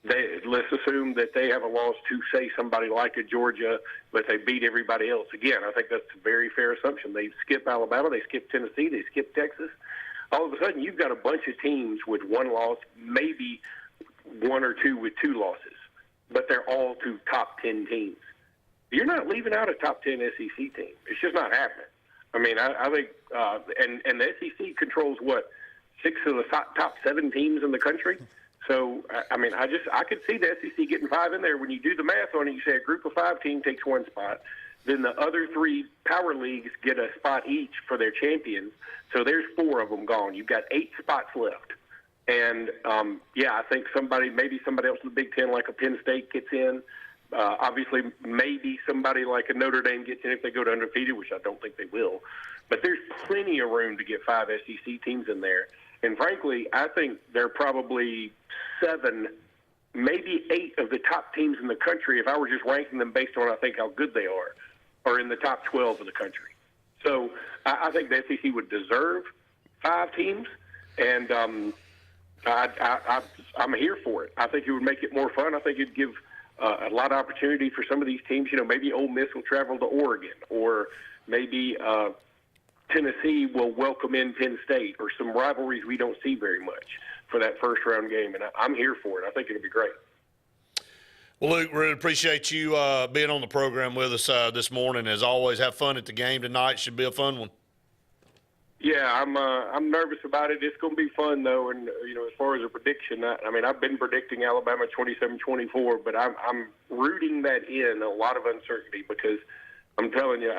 let's assume that they have a loss to, say, somebody like a Georgia, but they beat everybody else. Again, I think that's a very fair assumption. They skip Alabama, they skip Tennessee, they skip Texas. All of a sudden, you've got a bunch of teams with one loss, maybe one or two with two losses, but they're all to top 10 teams. You're not leaving out a top 10 SEC team. It's just not happening. I mean, I think, and the SEC controls, 6 of the top 7 teams in the country? So, I mean, I could see the SEC getting 5 in there. When you do the math on it, you say a group of 5 team takes 1 spot. Then the other 3 power leagues get a spot each for their champions. So there's 4 of them gone. You've got 8 spots left. And, I think maybe somebody else in the Big Ten, like a Penn State, gets in. Obviously, maybe somebody like a Notre Dame gets in if they go to undefeated, which I don't think they will. But there's plenty of room to get 5 SEC teams in there. And frankly, I think there are probably 7, maybe 8 of the top teams in the country, if I were just ranking them based on I think how good they are in the top 12 of the country. So I think the SEC would deserve 5 teams, and I'm here for it. I think it would make it more fun. I think it'd give a lot of opportunity for some of these teams. Maybe Ole Miss will travel to Oregon, or maybe Tennessee will welcome in Penn State, or some rivalries we don't see very much for that first-round game. And I'm here for it. I think it'll be great. Well, Luke, really appreciate you being on the program with us this morning. As always, have fun at the game tonight. Should be a fun one. Yeah, I'm nervous about it. It's going to be fun, though. And, as far as a prediction, I've been predicting Alabama 27-24, but I'm rooting that in a lot of uncertainty, because I'm telling you,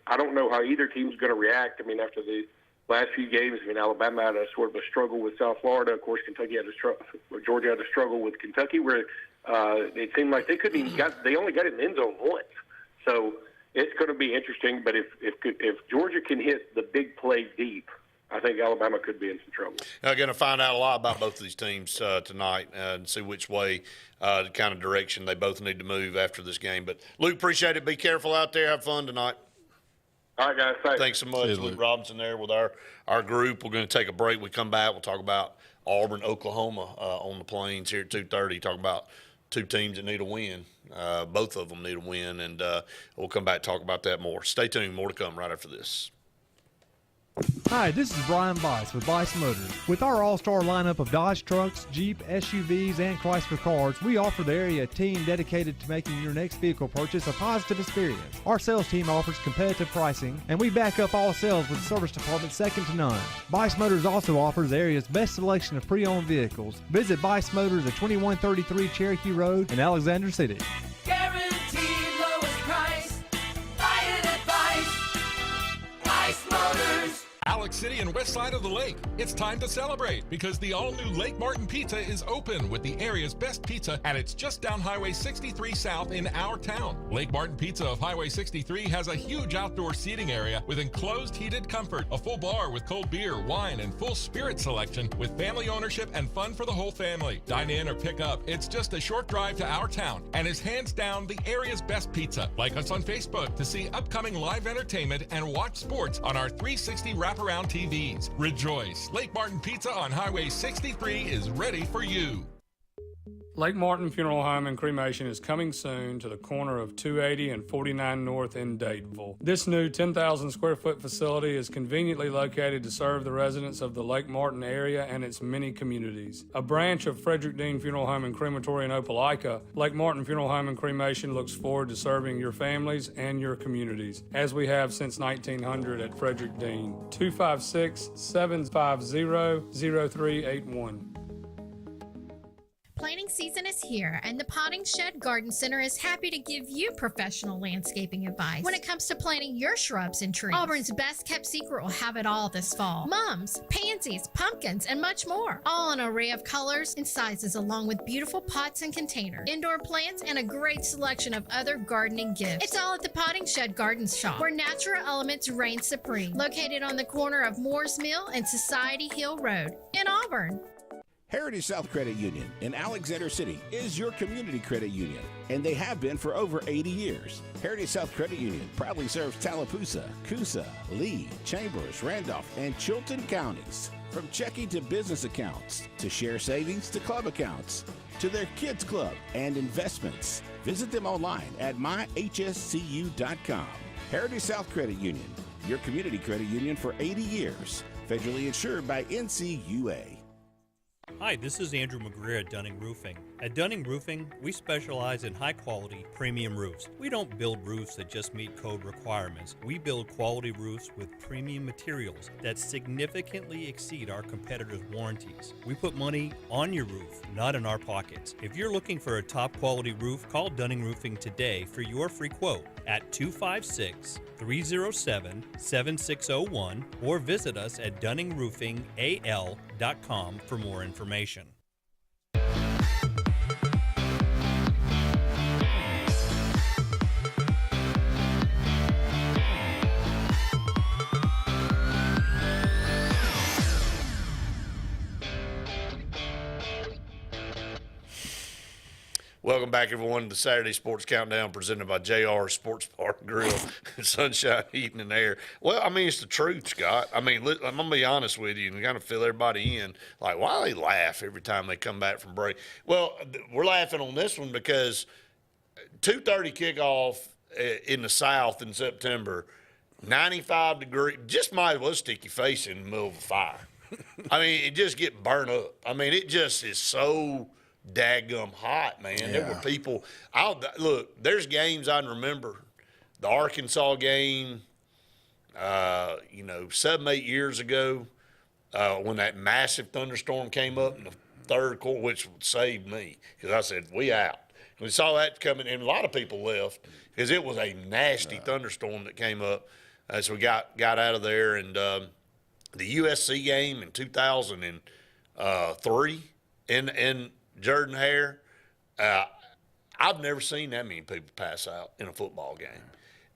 I don't know how either team's going to react. After the last few games, Alabama had a sort of a struggle with South Florida. Of course, Georgia had a struggle with Kentucky, where it seemed like they couldn't even they only got in the end zone once. So it's going to be interesting. But if Georgia can hit the big play deep, I think Alabama could be in some trouble. Now, going to find out a lot about both of these teams tonight and see which way, the kind of direction they both need to move after this game. But, Luke, appreciate it. Be careful out there. Have fun tonight. All right, guys. Thanks so much. Luke Robinson there with our group. We're going to take a break. We come back. We'll talk about Auburn, Oklahoma on the Plains here at 2:30. Talk about 2 teams that need a win. Both of them need a win, and we'll come back and talk about that more. Stay tuned. More to come right after this. Hi, this is Brian Bice with Bice Motors. With our all-star lineup of Dodge trucks, Jeep, SUVs, and Chrysler cars, we offer the area a team dedicated to making your next vehicle purchase a positive experience. Our sales team offers competitive pricing, and we back up all sales with a service department second to none. Bice Motors also offers the area's best selection of pre-owned vehicles. Visit Bice Motors at 2133 Cherokee Road in Alexander City. Guaranteed lowest price. Buy it at Bice Motors. Alex City and west side of the lake. It's time to celebrate because the all-new Lake Martin Pizza is open with the area's best pizza, and it's just down Highway 63 South in our town. Lake Martin Pizza of Highway 63 has a huge outdoor seating area with enclosed heated comfort, a full bar with cold beer, wine, and full spirit selection with family ownership and fun for the whole family. Dine in or pick up. It's just a short drive to our town and is hands down the area's best pizza. Like us on Facebook to see upcoming live entertainment and watch sports on our 360 wraparound TVs. Rejoice! Lake Martin Pizza on Highway 63 is ready for you. Lake Martin Funeral Home and Cremation is coming soon to the corner of 280 and 49 North in Dadeville. This new 10,000 square foot facility is conveniently located to serve the residents of the Lake Martin area and its many communities. A branch of Frederick Dean Funeral Home and Crematory in Opelika, Lake Martin Funeral Home and Cremation looks forward to serving your families and your communities, as we have since 1900 at Frederick Dean. 256-750-0381. Planting season is here, and the Potting Shed Garden Center is happy to give you professional landscaping advice when it comes to planting your shrubs and trees. Auburn's best kept secret will have it all this fall. Mums, pansies, pumpkins, and much more. All in an array of colors and sizes, along with beautiful pots and containers, indoor plants, and a great selection of other gardening gifts. It's all at the Potting Shed Garden Shop, where natural elements reign supreme. Located on the corner of Moore's Mill and Society Hill Road in Auburn. Heritage South Credit Union in Alexander City is your community credit union, and they have been for over 80 years. Heritage South Credit Union proudly serves Tallapoosa, Coosa, Lee, Chambers, Randolph, and Chilton counties. From checking to business accounts, to share savings to club accounts, to their kids club and investments. Visit them online at myhscu.com. Heritage South Credit Union, your community credit union for 80 years. Federally insured by NCUA. Hi, this is Andrew McGreer at Dunning Roofing. At Dunning Roofing, we specialize in high-quality, premium roofs. We don't build roofs that just meet code requirements. We build quality roofs with premium materials that significantly exceed our competitors' warranties. We put money on your roof, not in our pockets. If you're looking for a top-quality roof, call Dunning Roofing today for your free quote at 256-307-7601 or visit us at DunningRoofingAL.com for more information. Welcome back, everyone, to the Saturday Sports Countdown presented by JR Sports Bar and Grill and Sunshine Heating and Air. Well, I mean, it's the truth, Scott. I mean, I'm going to be honest with you and kind of fill everybody in. Like, why do they laugh every time they come back from break? Well, we're laughing on this one because 2:30 kickoff in the South in September, 95 degrees, just might as well stick your face in the middle of a fire. I mean, it just get burnt up. I mean, it just is so daggum hot, man. Yeah. There were people. Look, there's games I remember. The Arkansas game, 7-8 years ago, when that massive thunderstorm came up in the third quarter, which saved me because I said, we out. We saw that coming, and a lot of people left because it was a nasty thunderstorm that came up. So we got out of there. And the USC game in 2003 in Jordan Hare, I've never seen that many people pass out in a football game.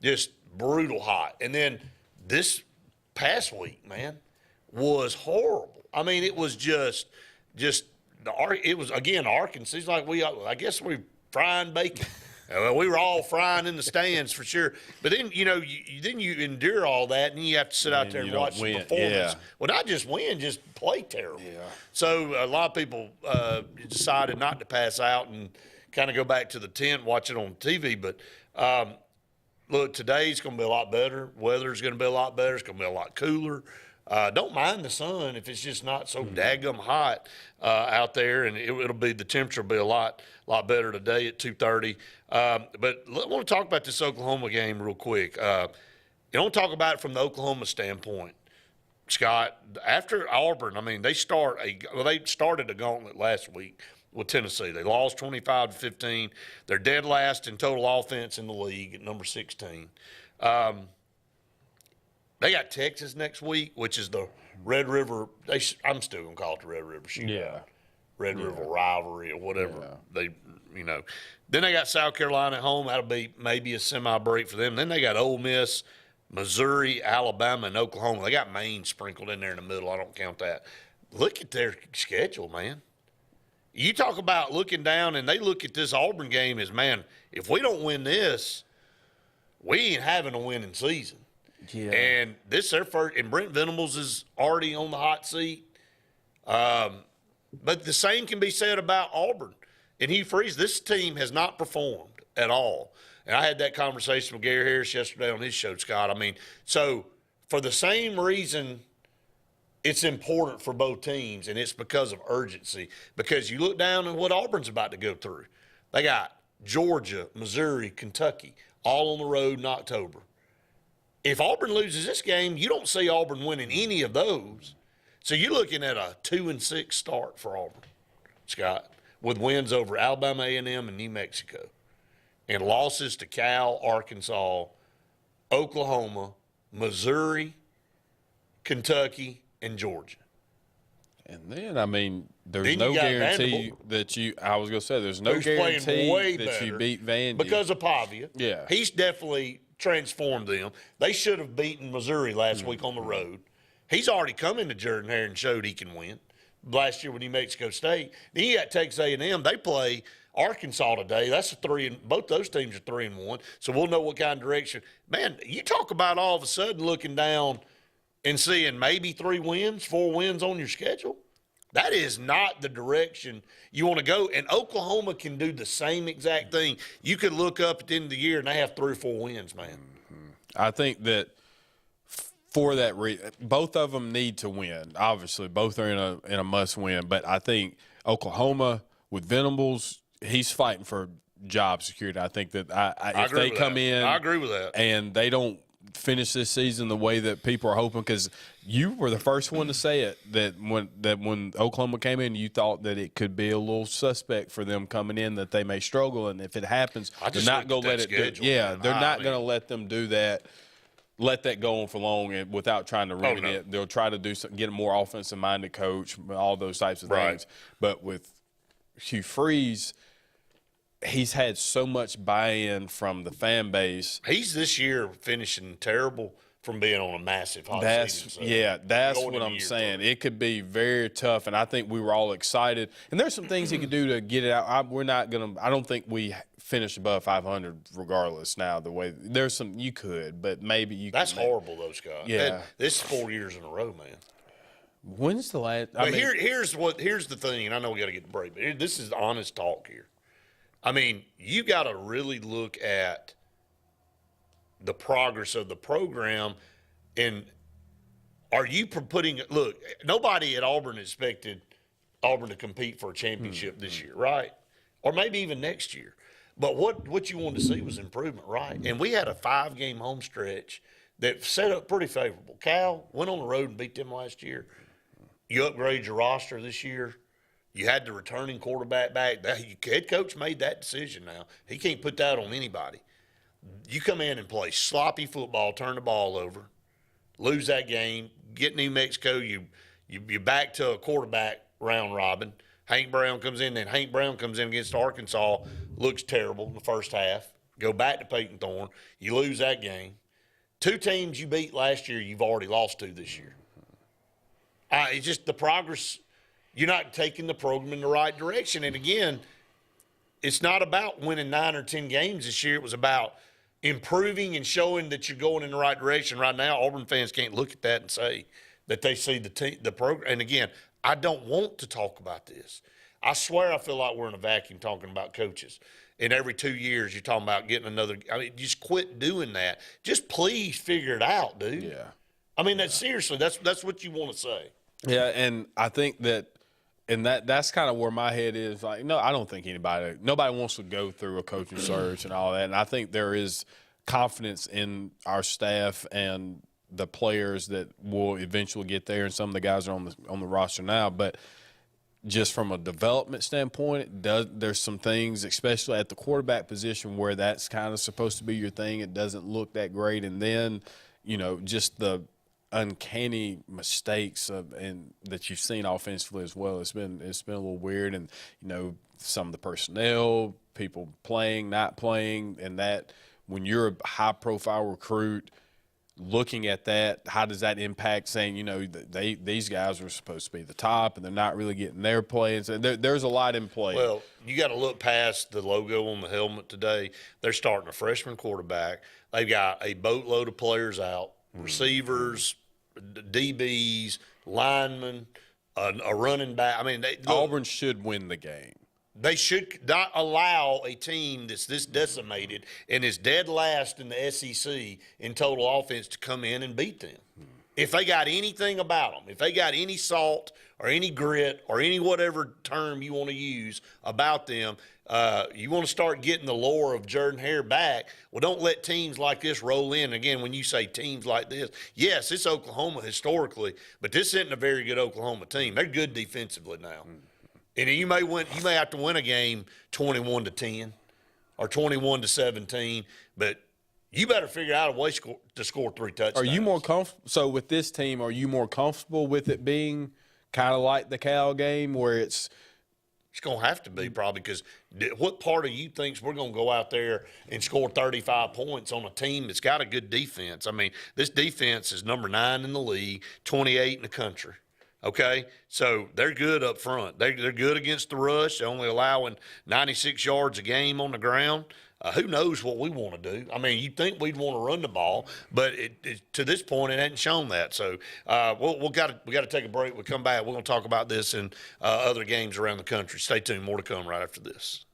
Just brutal hot. And then this past week, man, was horrible. I mean, it was it was, again, Arkansas. It's like I guess we frying bacon. We were all frying in the stands for sure. But then, you endure all that, and you have to sit out there and watch the performance. Yeah. Well, not just win, just play terrible. Yeah. So a lot of people decided not to pass out and kind of go back to the tent, watch it on TV. But, look, today's going to be a lot better. Weather's going to be a lot better. It's going to be a lot cooler. Don't mind the sun if it's just not so daggum hot out there, and the temperature will be a lot better today at 2:30. But I want to talk about this Oklahoma game real quick. You don't talk about it from the Oklahoma standpoint, Scott. After Auburn, I mean, they started a gauntlet last week with Tennessee. They lost 25-15. They're dead last in total offense in the league at number 16. They got Texas next week, which is the Red River. I'm still going to call it the Red River Shootout. Yeah. Red River rivalry or whatever. Yeah. Then they got South Carolina at home. That'll be maybe a semi-break for them. Then they got Ole Miss, Missouri, Alabama, and Oklahoma. They got Maine sprinkled in there in the middle. I don't count that. Look at their schedule, man. You talk about looking down, and they look at this Auburn game as, man, if we don't win this, we ain't having a winning season. Yeah. And this their first, and Brent Venables is already on the hot seat. But the same can be said about Auburn. And Hugh Freeze, this team has not performed at all. And I had that conversation with Gary Harris yesterday on his show, Scott. I mean, so for the same reason it's important for both teams, and it's because of urgency. Because you look down at what Auburn's about to go through. They got Georgia, Missouri, Kentucky, all on the road in October. If Auburn loses this game, you don't see Auburn winning any of those. So you're looking at a 2-6 start for Auburn, Scott, with wins over Alabama A&M and New Mexico, and losses to Cal, Arkansas, Oklahoma, Missouri, Kentucky, and Georgia. And then, I mean, there's no guarantee that I was going to say, there's no guarantee that you beat Vandy. Because of Pavia. Yeah. He's definitely transformed them. They should have beaten Missouri last week on the road. He's already come into Jordan Hare and showed he can win. Last year with New Mexico State. Then you got Texas A&M. They play Arkansas today. That's both those teams are 3-1. So we'll know what kind of direction. Man, you talk about all of a sudden looking down and seeing maybe 3 wins, 4 wins on your schedule, that is not the direction you want to go. And Oklahoma can do the same exact thing. You could look up at the end of the year and they have 3 or 4 wins, man. I think that for that reason, both of them need to win. Obviously, both are in a must-win. But I think Oklahoma with Venables, he's fighting for job security. I think that if they come in, I agree with that, and they don't finish this season the way that people are hoping, because you were the first one to say it, that when Oklahoma came in, you thought that it could be a little suspect for them coming in, that they may struggle, and if it happens, they're not going to let it do. Yeah, they're not going to let them do that. Let that go on for long and without trying to ruin it. They'll try to do get a more offensive-minded coach, all those types of things. But with Hugh Freeze, he's had so much buy-in from the fan base. He's this year finishing terrible from being on a massive hot season. So that's what I'm saying. It could be very tough, and I think we were all excited. And there's some things he could do to get it out. I don't think we finish above 500 regardless now. The way there's some you could, but maybe you. That's horrible, though, Scott. Yeah, this is 4 years in a row, man. When's the last? Here's the thing, and I know we got to get the break, but this is honest talk here. I mean, you got to really look at the progress of the program, and are you putting – look, nobody at Auburn expected Auburn to compete for a championship this year, right? Or maybe even next year. But what you wanted to see was improvement, right? And we had a 5-game home stretch that set up pretty favorable. Cal went on the road and beat them last year. You upgrade your roster this year. You had the returning quarterback back. The head coach made that decision now. He can't put that on anybody. You come in and play sloppy football, turn the ball over, lose that game, get New Mexico, you're back to a quarterback round robin. Hank Brown comes in against Arkansas, looks terrible in the first half. Go back to Peyton Thorne. You lose that game. 2 teams you beat last year, you've already lost to this year. It's just the progress. You're not taking the program in the right direction. And, again, it's not about winning 9 or 10 games this year. It was about improving and showing that you're going in the right direction. Right now, Auburn fans can't look at that and say that they see the program. And, again, I don't want to talk about this. I swear I feel like we're in a vacuum talking about coaches. And every 2 years you're talking about getting another – I mean, just quit doing that. Just please figure it out, dude. Yeah. I mean, seriously, that's what you want to say. Yeah, and I think that – and that's kind of where my head is. Like, no, I don't think nobody wants to go through a coaching search and all that. And I think there is confidence in our staff and the players that will eventually get there. And some of the guys are on the roster now. But just from a development standpoint, there's some things, especially at the quarterback position, where that's kind of supposed to be your thing. It doesn't look that great. And then, just the uncanny mistakes and that you've seen offensively as well. It's been a little weird, and some of the personnel, people playing, not playing, and that when you're a high-profile recruit, looking at that, how does that impact saying these guys are supposed to be the top and they're not really getting their play? And so there's a lot in play. Well, you got to look past the logo on the helmet today. They're starting a freshman quarterback. They've got a boatload of players out. Receivers, DBs, linemen, a running back. I mean, Auburn should win the game. They should not allow a team that's this decimated and is dead last in the SEC in total offense to come in and beat them. If they got anything about them, if they got any salt or any grit or any whatever term you want to use about them, you want to start getting the lore of Jordan Hare back. Well, don't let teams like this roll in. Again, when you say teams like this, yes, it's Oklahoma historically, but this isn't a very good Oklahoma team. They're good defensively now. And you may have to win a game 21-10 or 21-17, but you better figure out a way to score 3 touchdowns. Are you more comfortable? So with this team, are you more comfortable with it being kind of like the Cal game, where it's going to have to be probably, because what part of you thinks we're going to go out there and score 35 points on a team that's got a good defense? I mean, this defense is number 9 in the league, 28 in the country. Okay, so they're good up front. They're good against the rush. They're only allowing 96 yards a game on the ground. Who knows what we want to do? I mean, you'd think we'd want to run the ball, but to this point, it hasn't shown that. So we got to take a break. We'll come back. We're going to talk about this and other games around the country. Stay tuned. More to come right after this.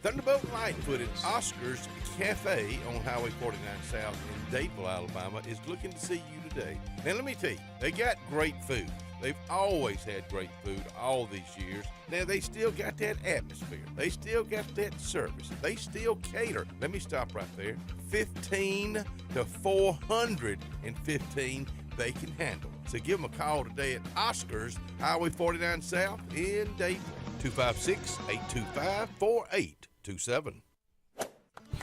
Thunderbolt Lightfoot at Oscar's Cafe on Highway 49 South in Dadeville, Alabama is looking to see you today. Now, let me tell you, they got great food. They've always had great food all these years. Now, they still got that atmosphere. They still got that service. They still cater. Let me stop right there. 15 to 415 they can handle. So give them a call today at Oscar's, Highway 49 South in Dadeville. 256-825-4827.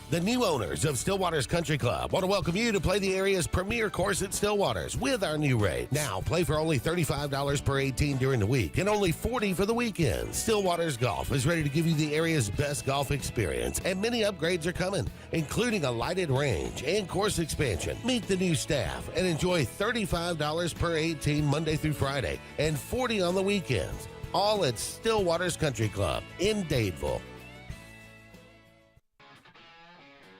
The new owners of Stillwater's Country Club want to welcome you to play the area's premier course at Stillwater's with our new rate. Now, play for only $35 per 18 during the week and only $40 for the weekend. Stillwater's Golf is ready to give you the area's best golf experience, and many upgrades are coming, including a lighted range and course expansion. Meet the new staff and enjoy $35 per 18 Monday through Friday and $40 on the weekends. All at Stillwater's Country Club in Dadeville.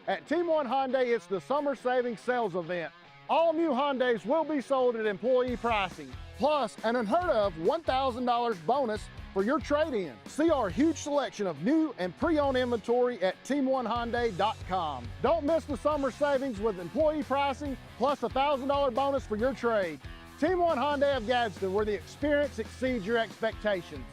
At Team One Hyundai, it's the Summer Savings Sales Event. All new Hyundais will be sold at employee pricing, plus an unheard of $1,000 bonus for your trade-in. See our huge selection of new and pre-owned inventory at team1hyundai.com. Don't miss the summer savings with employee pricing, plus a $1,000 bonus for your trade. Team One Hyundai of Gadsden, where the experience exceeds your expectations.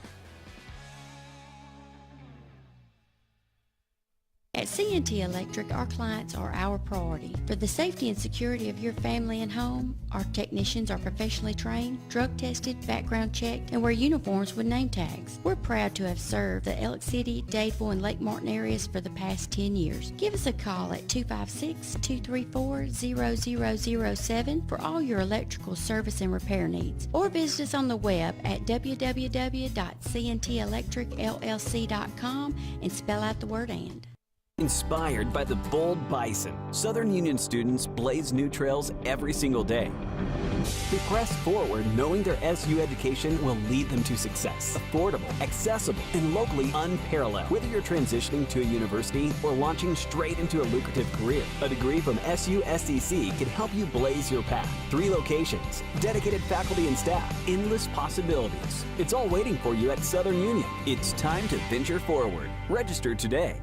At C&T Electric, our clients are our priority. For the safety and security of your family and home, our technicians are professionally trained, drug tested, background checked, and wear uniforms with name tags. We're proud to have served the Elk City, Dadeville, and Lake Martin areas for the past 10 years. Give us a call at 256-234-0007 for all your electrical service and repair needs, or visit us on the web at www.cntelectricllc.com and spell out the word "and." Inspired by the bold bison, Southern Union students blaze new trails every single day. They press forward knowing their SU education will lead them to success. Affordable, accessible, and locally unparalleled. Whether you're transitioning to a university or launching straight into a lucrative career, a degree from SU SDC can help you blaze your path. 3 locations, dedicated faculty and staff, endless possibilities. It's all waiting for you at Southern Union. It's time to venture forward. Register today.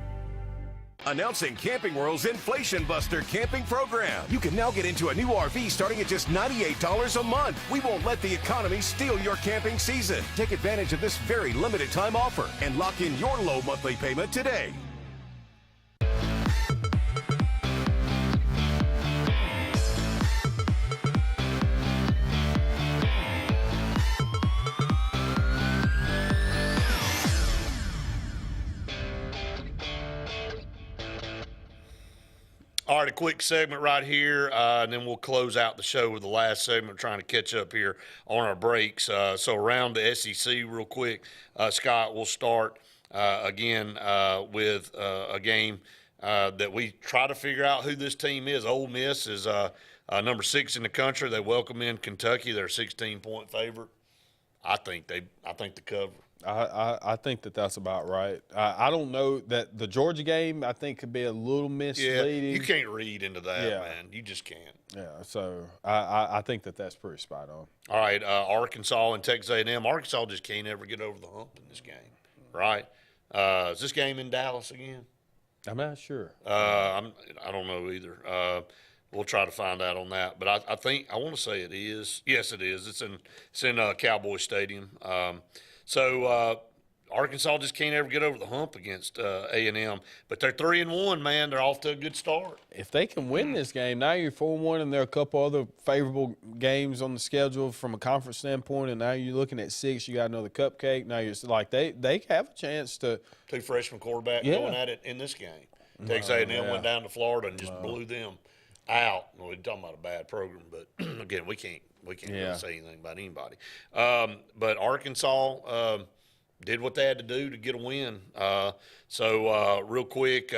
Announcing Camping World's Inflation Buster camping program. You can now get into a new RV starting at just $98 a month. We won't let the economy steal your camping season. Take advantage of this very limited time offer and lock in your low monthly payment today. All right, a quick segment right here, and then we'll close out the show with the last segment, trying to catch up here on our breaks. So around the SEC real quick, Scott, we'll start again with a game that we try to figure out who this team is. Ole Miss is number 6 in the country. They welcome in Kentucky. They're a 16-point favorite. I think the cover. I think that's about right. I don't know that the Georgia game, I think, could be a little misleading. Yeah, you can't read into that, man. You just can't. Yeah, so I think that's pretty spot on. All right, Arkansas and Texas A&M. Arkansas just can't ever get over the hump in this game, right? Is this game in Dallas again? I'm not sure. I don't know either. We'll try to find out on that. But I want to say it is. Yes, it is. It's in Cowboy Stadium. So Arkansas just can't ever get over the hump against A&M. But they're 3-1, man. They're off to a good start. If they can win this game, now you're 4-1, and there are a couple other favorable games on the schedule from a conference standpoint, and now you're looking at 6. You got another cupcake. Now you're like they have a chance to. 2 freshman quarterbacks going at it in this game. Texas A&M went down to Florida and just blew them out. We're talking about a bad program, but again, we can't really say anything about anybody. But Arkansas did what they had to do to get a win. So real quick,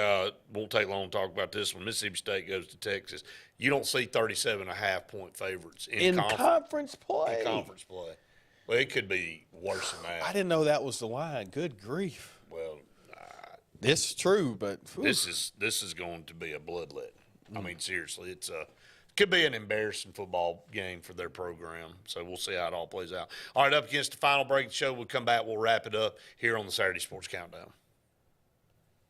won't take long to talk about this one. Mississippi State goes to Texas. You don't see 37.5-point favorites in conference play. In conference play. Well, it could be worse than that. I didn't know that was the line. Good grief. Well, It's true, but this is going to be a bloodlet. I mean, seriously, it's could be an embarrassing football game for their program. So we'll see how it all plays out. All right, up against the final break of the show. We'll come back. We'll wrap it up here on the Saturday Sports Countdown.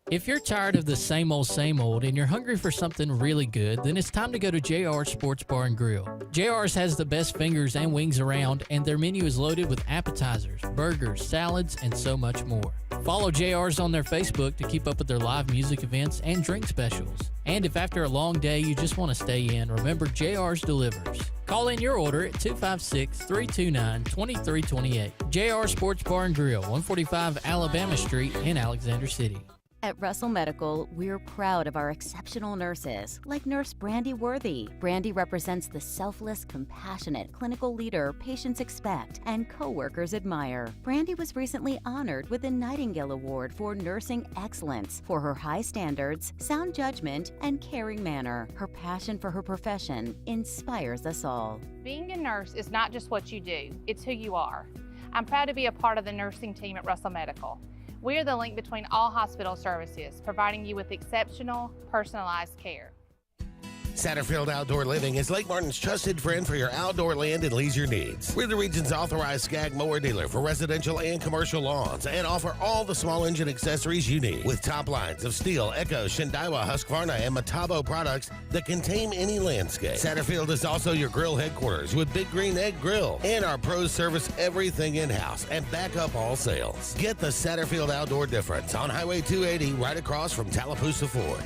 If you're tired of the same old and you're hungry for something really good, then it's time to go to JR's Sports Bar and Grill. JR's has the best fingers and wings around, and their menu is loaded with appetizers, burgers, salads, and so much more. Follow JR's on their Facebook to keep up with their live music events and drink specials. And if after a long day you just want to stay in, remember JR's delivers. Call in your order at 256-329-2328. JR Sports Bar and Grill, 145 Alabama Street in Alexander City. At Russell Medical, we're proud of our exceptional nurses, like Nurse Brandy Worthy. Brandy represents the selfless, compassionate clinical leader patients expect and coworkers admire. Brandy was recently honored with the Nightingale Award for Nursing Excellence for her high standards, sound judgment, and caring manner. Her passion for her profession inspires us all. Being a nurse is not just what you do, it's who you are. I'm proud to be a part of the nursing team at Russell Medical. We are the link between all hospital services, providing you with exceptional, personalized care. Satterfield Outdoor Living is Lake Martin's trusted friend for your outdoor land and leisure needs. We're the region's authorized Skag mower dealer for residential and commercial lawns and offer all the small engine accessories you need with top lines of Steel, Echo, Shindawa, Husqvarna, and Metabo products that can tame any landscape. Satterfield is also your grill headquarters with Big Green Egg Grill, and our pros service everything in-house and back up all sales. Get the Satterfield Outdoor difference on Highway 280 right across from Tallapoosa Ford.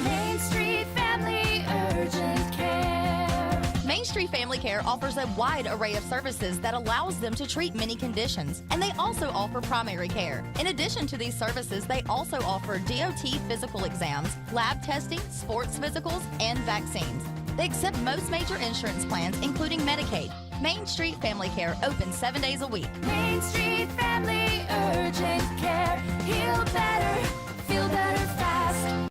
Main Street Family Urgent Care. Main Street Family Care offers a wide array of services that allows them to treat many conditions, and they also offer primary care. In addition to these services, they also offer DOT physical exams, lab testing, sports physicals, and vaccines. They accept most major insurance plans, including Medicaid. Main Street Family Care opens 7 days a week. Main Street Family Urgent Care. Heal better, feel better fast.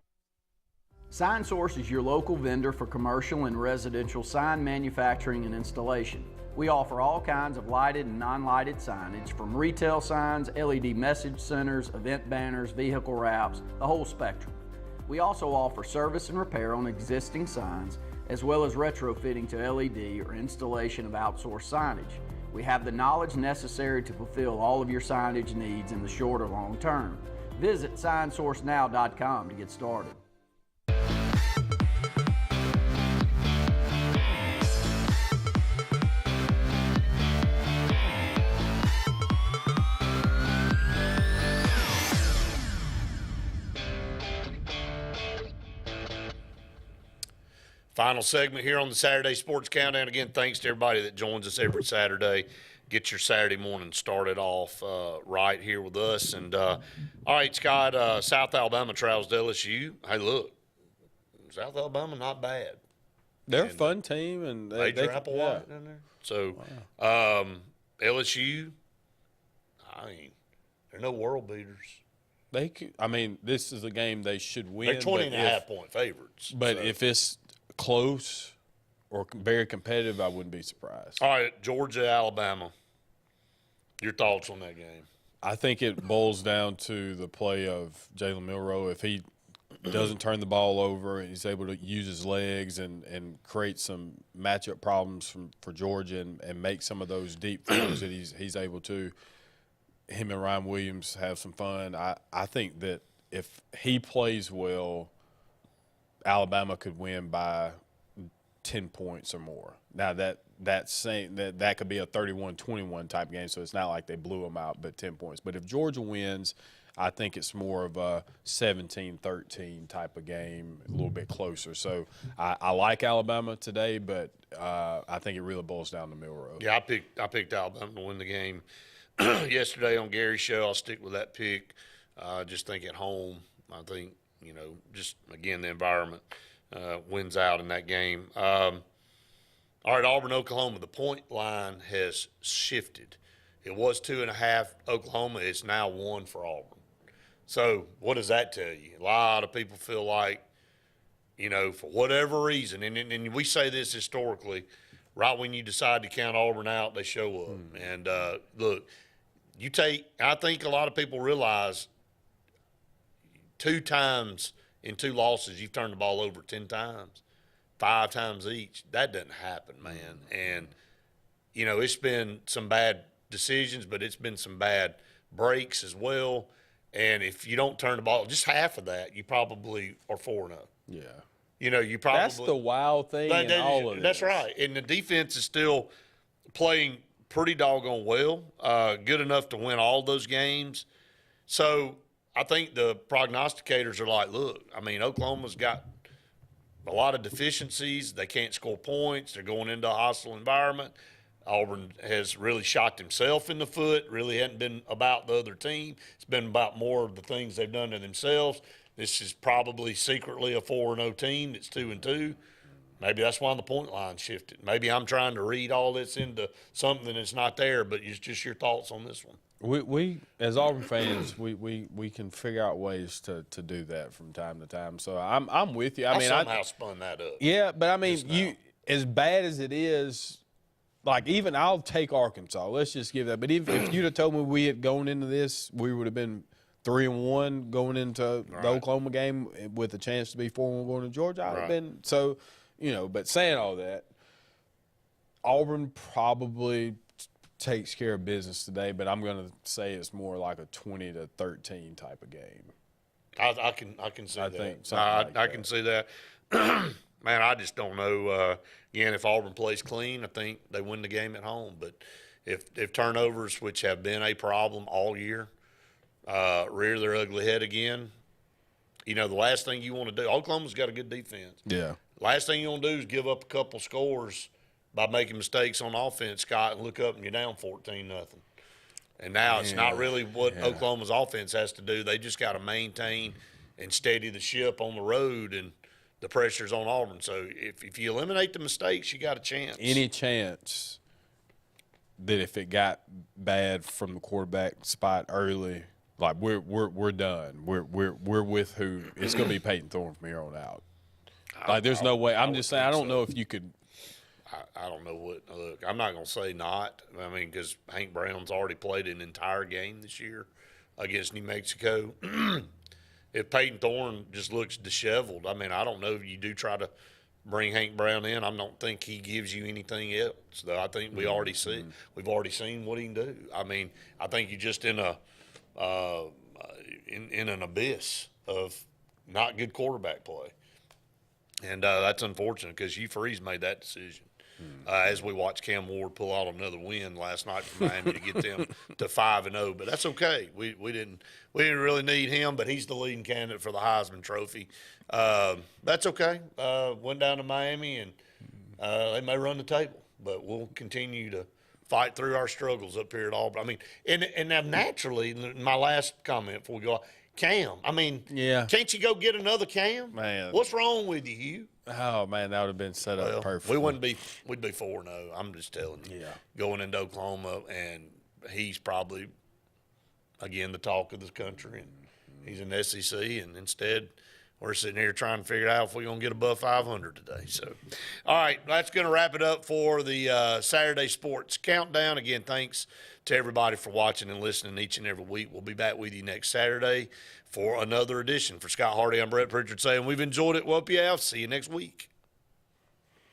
SignSource is your local vendor for commercial and residential sign manufacturing and installation. We offer all kinds of lighted and non-lighted signage, from retail signs, LED message centers, event banners, vehicle wraps, the whole spectrum. We also offer service and repair on existing signs, as well as retrofitting to LED or installation of outsourced signage. We have the knowledge necessary to fulfill all of your signage needs in the short or long term. Visit signsourcenow.com to get started. Final segment here on the Saturday Sports Countdown. Again, thanks to everybody that joins us every Saturday. Get your Saturday morning started off right here with us. And, all right, Scott, South Alabama travels to LSU. Hey, look, South Alabama not bad. They're a fun team. And Major Applewhite in there. So, LSU, I mean, they're no world beaters. They could, I mean, this is a game they should win. They're 20.5-point favorites. But if it's close or very competitive, I wouldn't be surprised. All right, Georgia, Alabama. Your thoughts on that game? I think it boils down to the play of Jalen Milroe. If he doesn't turn the ball over and he's able to use his legs and create some matchup problems for Georgia and make some of those deep throws that he's able to, him and Ryan Williams have some fun. I think that if he plays well, Alabama could win by 10 points or more. Now that could be a 31-21 type game, so it's not like they blew them out, but 10 points. But if Georgia wins, I think it's more of a 17-13 type of game, a little bit closer. So I like Alabama today, but I think it really boils down to Milroe. Yeah, I picked Alabama to win the game yesterday on Gary's show. I'll stick with that pick. Just think at home, I think, just, again, the environment wins out in that game. All right, Auburn, Oklahoma. The point line has shifted. It was 2.5 Oklahoma. It's now 1 for Auburn. So what does that tell you? A lot of people feel like, for whatever reason, and we say this historically, right when you decide to count Auburn out, they show up. And, look, I think a lot of people realize 2 times in 2 losses, you've turned the ball over 10 times, 5 times each. That doesn't happen, man. And, you know, it's been some bad decisions, but it's been some bad breaks as well. And if you don't turn the ball, just half of that, you probably are 4-0. Yeah. You know, you probably. That's the wild thing in all of this. That's right. And the defense is still playing pretty doggone well, good enough to win all those games. So I think the prognosticators are like, look, I mean, Oklahoma's got a lot of deficiencies. They can't score points. They're going into a hostile environment. Auburn has really shot himself in the foot, really hadn't been about the other team. It's been about more of the things they've done to themselves. This is probably secretly a 4-0 team that's 2-2. Maybe that's why the point line shifted. Maybe I'm trying to read all this into something that's not there, but it's just your thoughts on this one. We as Auburn fans, we can figure out ways to do that from time to time. So I'm with you. I somehow spun that up. Yeah, but I mean, you as bad as it is, like even I'll take Arkansas. Let's just give that. But if you'd have told me we had gone into this, we would have been 3-1 going into the Oklahoma game with a chance to be 4-1 going to Georgia. I'd have been so. You know, but saying all that, Auburn probably takes care of business today, but I'm going to say it's more like a 20-13 type of game. I can see that. Think I can see that. Man, I just don't know. Again, if Auburn plays clean, I think they win the game at home. But if turnovers, which have been a problem all year, rear their ugly head again, you know, the last thing you want to do, Oklahoma's got a good defense. Yeah. Last thing you want to do is give up a couple scores by making mistakes on offense, Scott, and look up and you're down 14-0. And now it's not really what Oklahoma's offense has to do. They just got to maintain and steady the ship on the road, and the pressure's on Auburn. So if you eliminate the mistakes, you got a chance. Any chance that if it got bad from the quarterback spot early, like we're done. We're with who? It's going to be Peyton Thorne from here on out. Like, there's no way. I'm just saying, I don't know if you could. I don't know what. Look, I'm not going to say not. I mean, because Hank Brown's already played an entire game this year against New Mexico. If Peyton Thorne just looks disheveled, I mean, I don't know if you do try to bring Hank Brown in. I don't think he gives you anything else, though. I think we've already seen what he can do. I mean, I think you're just in a in an abyss of not good quarterback play. And that's unfortunate because Hugh Freeze made that decision. As we watched Cam Ward pull out another win last night for Miami to get them to 5-0, but that's okay. We didn't really need him, but he's the leading candidate for the Heisman Trophy. That's okay. Went down to Miami, and they may run the table, but we'll continue to fight through our struggles up here at Auburn. I mean, and now naturally, my last comment before we go. Cam, I mean, can't you go get another Cam? Man, what's wrong with you, Hugh? Oh man, that would have been set up perfect. We'd be 4-0. I'm just telling you. Going into Oklahoma, and he's probably again the talk of the country, and he's in the SEC, and instead we're sitting here trying to figure out if we're going to get above 500 today. So, all right, that's going to wrap it up for the Saturday Sports Countdown. Again, thanks to everybody for watching and listening each and every week. We'll be back with you next Saturday for another edition. For Scott Hardy, I'm Brett Pritchard saying we've enjoyed it. We'll hope you have. See you next week.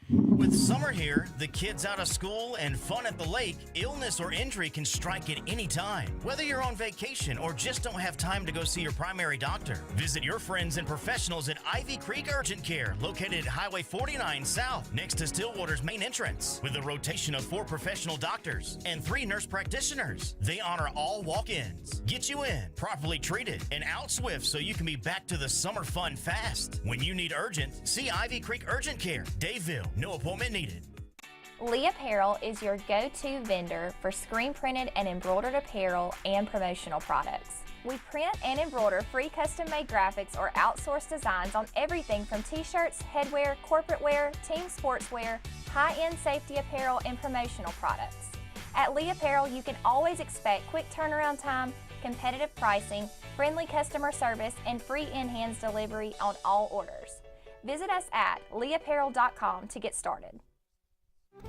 With summer here, the kids out of school, and fun at the lake, illness or injury can strike at any time. Whether you're on vacation or just don't have time to go see your primary doctor, visit your friends and professionals at Ivy Creek Urgent Care, located at Highway 49 South, next to Stillwater's main entrance, with a rotation of 4 professional doctors and 3 nurse practitioners. They honor all walk-ins, get you in, properly treated, and out swift so you can be back to the summer fun fast. When you need urgent, see Ivy Creek Urgent Care, Daveville. No appointment needed. Lee Apparel is your go-to vendor for screen printed and embroidered apparel and promotional products. We print and embroider free custom-made graphics or outsourced designs on everything from t-shirts, headwear, corporate wear, team sportswear, high-end safety apparel, and promotional products. At Lee Apparel, you can always expect quick turnaround time, competitive pricing, friendly customer service, and free in-hands delivery on all orders. Visit us at leeapparel.com to get started.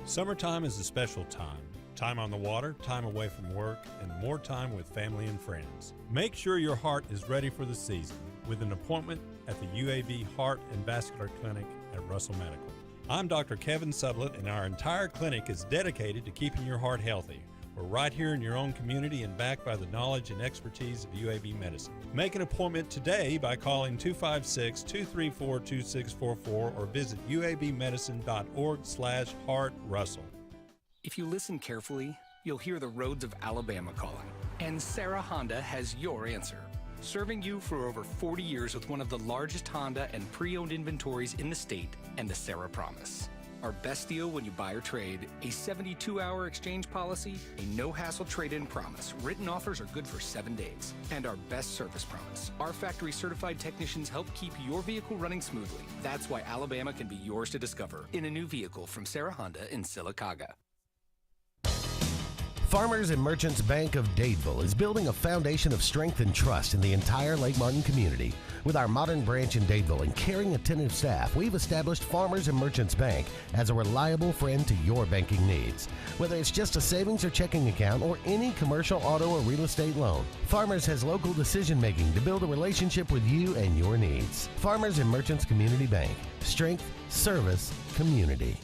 Summertime is a special time. Time on the water, time away from work, and more time with family and friends. Make sure your heart is ready for the season. with an appointment at the UAB Heart and Vascular Clinic at Russell Medical. I'm Dr. Kevin Sublett, and our entire clinic is dedicated to keeping your heart healthy. We're right here in your own community and backed by the knowledge and expertise of UAB Medicine. Make an appointment today by calling 256-234-2644 or visit uabmedicine.org/heartrussell. If you listen carefully, you'll hear the roads of Alabama calling. And Sarah Honda has your answer. Serving you for over 40 years with one of the largest Honda and pre-owned inventories in the state and the Sarah Promise. Our best deal when you buy or trade, a 72-hour exchange policy, a no-hassle trade-in promise. Written offers are good for 7 days. And our best service promise. Our factory-certified technicians help keep your vehicle running smoothly. That's why Alabama can be yours to discover in a new vehicle from Sarah Honda in Sylacauga. Farmers and Merchants Bank of Dadeville is building a foundation of strength and trust in the entire Lake Martin community. With our modern branch in Dadeville and caring, attentive staff, we've established Farmers and Merchants Bank as a reliable friend to your banking needs. Whether it's just a savings or checking account or any commercial, auto, or real estate loan, Farmers has local decision-making to build a relationship with you and your needs. Farmers and Merchants Community Bank. Strength, service, community.